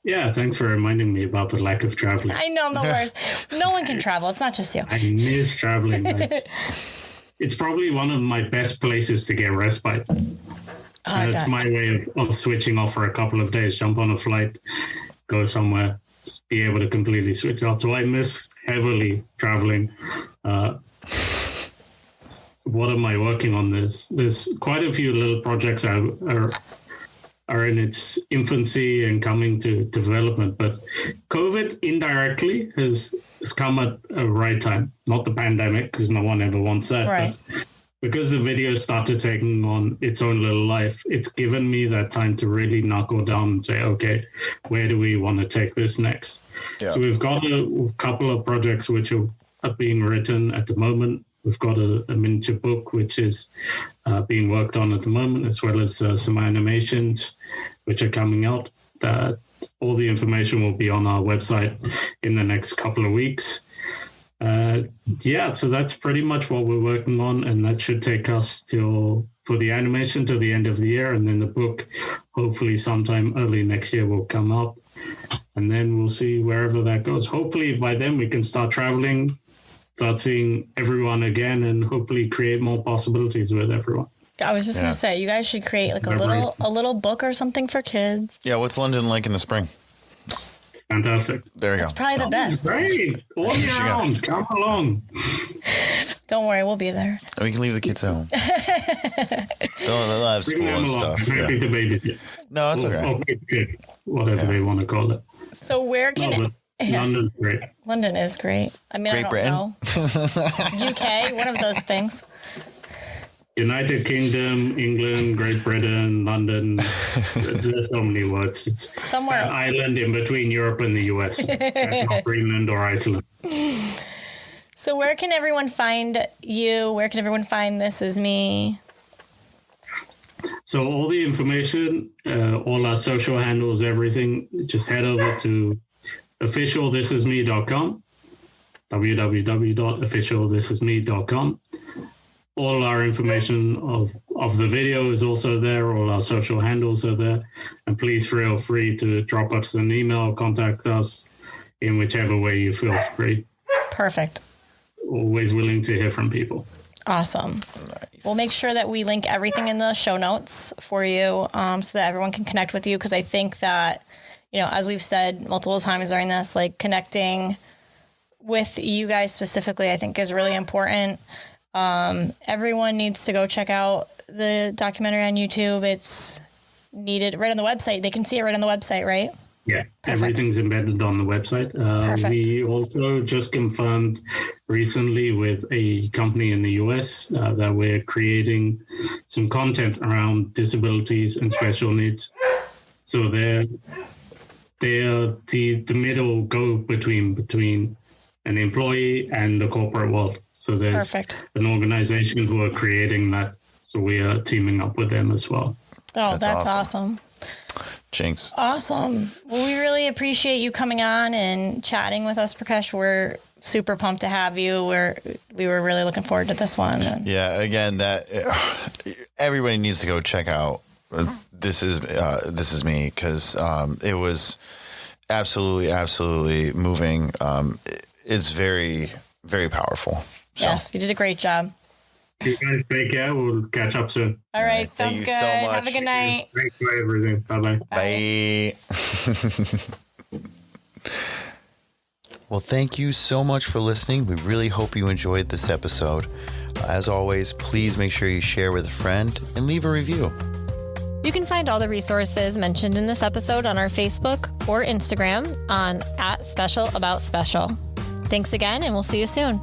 Yeah, thanks for reminding me about the lack of traveling. I know, no worries. No one can travel. It's not just you. I miss traveling. It's probably one of my best places to get respite. It's my way of switching off for a couple of days, jump on a flight, go somewhere, be able to completely switch off. So I miss heavily traveling. What am I working on? There's quite a few little projects are in its infancy and coming to development, but COVID indirectly has come at a right time. Not the pandemic, because no one ever wants that. Right. But because the videos started taking on its own little life, it's given me that time to really knuckle down and say, okay, where do we want to take this next? Yeah. So we've got a couple of projects which are being written at the moment. We've got a miniature book which is being worked on at the moment, as well as some animations which are coming out. All the information will be on our website in the next couple of weeks. So that's pretty much what we're working on, and that should take us for the animation to the end of the year, and then the book hopefully sometime early next year will come out, and then we'll see wherever that goes. Hopefully by then we can start traveling, start seeing everyone again, and hopefully create more possibilities with everyone. I was just going to say, you guys should create like a little book or something for kids. Yeah, what's London like in the spring? Fantastic. There you go. It's probably the best. Great. All year round. Come along. Don't worry, we'll be there. And we can leave the kids at home. They'll have school and stuff. Happy to babysit. No, that's okay. Whatever they want to call it. So where can London's great. London is great. I mean, Great I don't know. UK, one of those things. United Kingdom, England, Great Britain, London. There's so many words. It's somewhere an island in between Europe and the US. That's not Greenland or Iceland. So where can everyone find you? Where can everyone find This Is Me? So all the information, all our social handles, everything, just head over to officialthisisme.com, www.officialthisisme.com. All our information of the video is also there. All our social handles are there. And please feel free to drop us an email, contact us in whichever way you feel free. Perfect. Always willing to hear from people. Awesome. Nice. We'll make sure that we link everything in the show notes for you so that everyone can connect with you, because I think that as we've said multiple times during this, like connecting with you guys specifically, I think is really important. Everyone needs to go check out the documentary on YouTube. It's needed right on the website. They can see it right on the website, right? Yeah, Perfect. Everything's embedded on the website. We also just confirmed recently with a company in the US that we're creating some content around disabilities and special needs. So they're the middle go between an employee and the corporate world. So there's an organization who are creating that. So we are teaming up with them as well. Oh, that's awesome. Jinx. Awesome. Well, we really appreciate you coming on and chatting with us, Prakash. We're super pumped to have you. We were really looking forward to this one. Yeah, again, that everybody needs to go check out This Is Me, because it was absolutely moving. It's very, very powerful. So. Yes, you did a great job. You guys take care. We'll catch up soon. All right. Sounds good. So much. Have a good night. Thanks for everything. Bye-bye. Bye. Well, thank you so much for listening. We really hope you enjoyed this episode. As always, please make sure you share with a friend and leave a review. You can find all the resources mentioned in this episode on our Facebook or Instagram on @SpecialAboutSpecial. Thanks again, and we'll see you soon.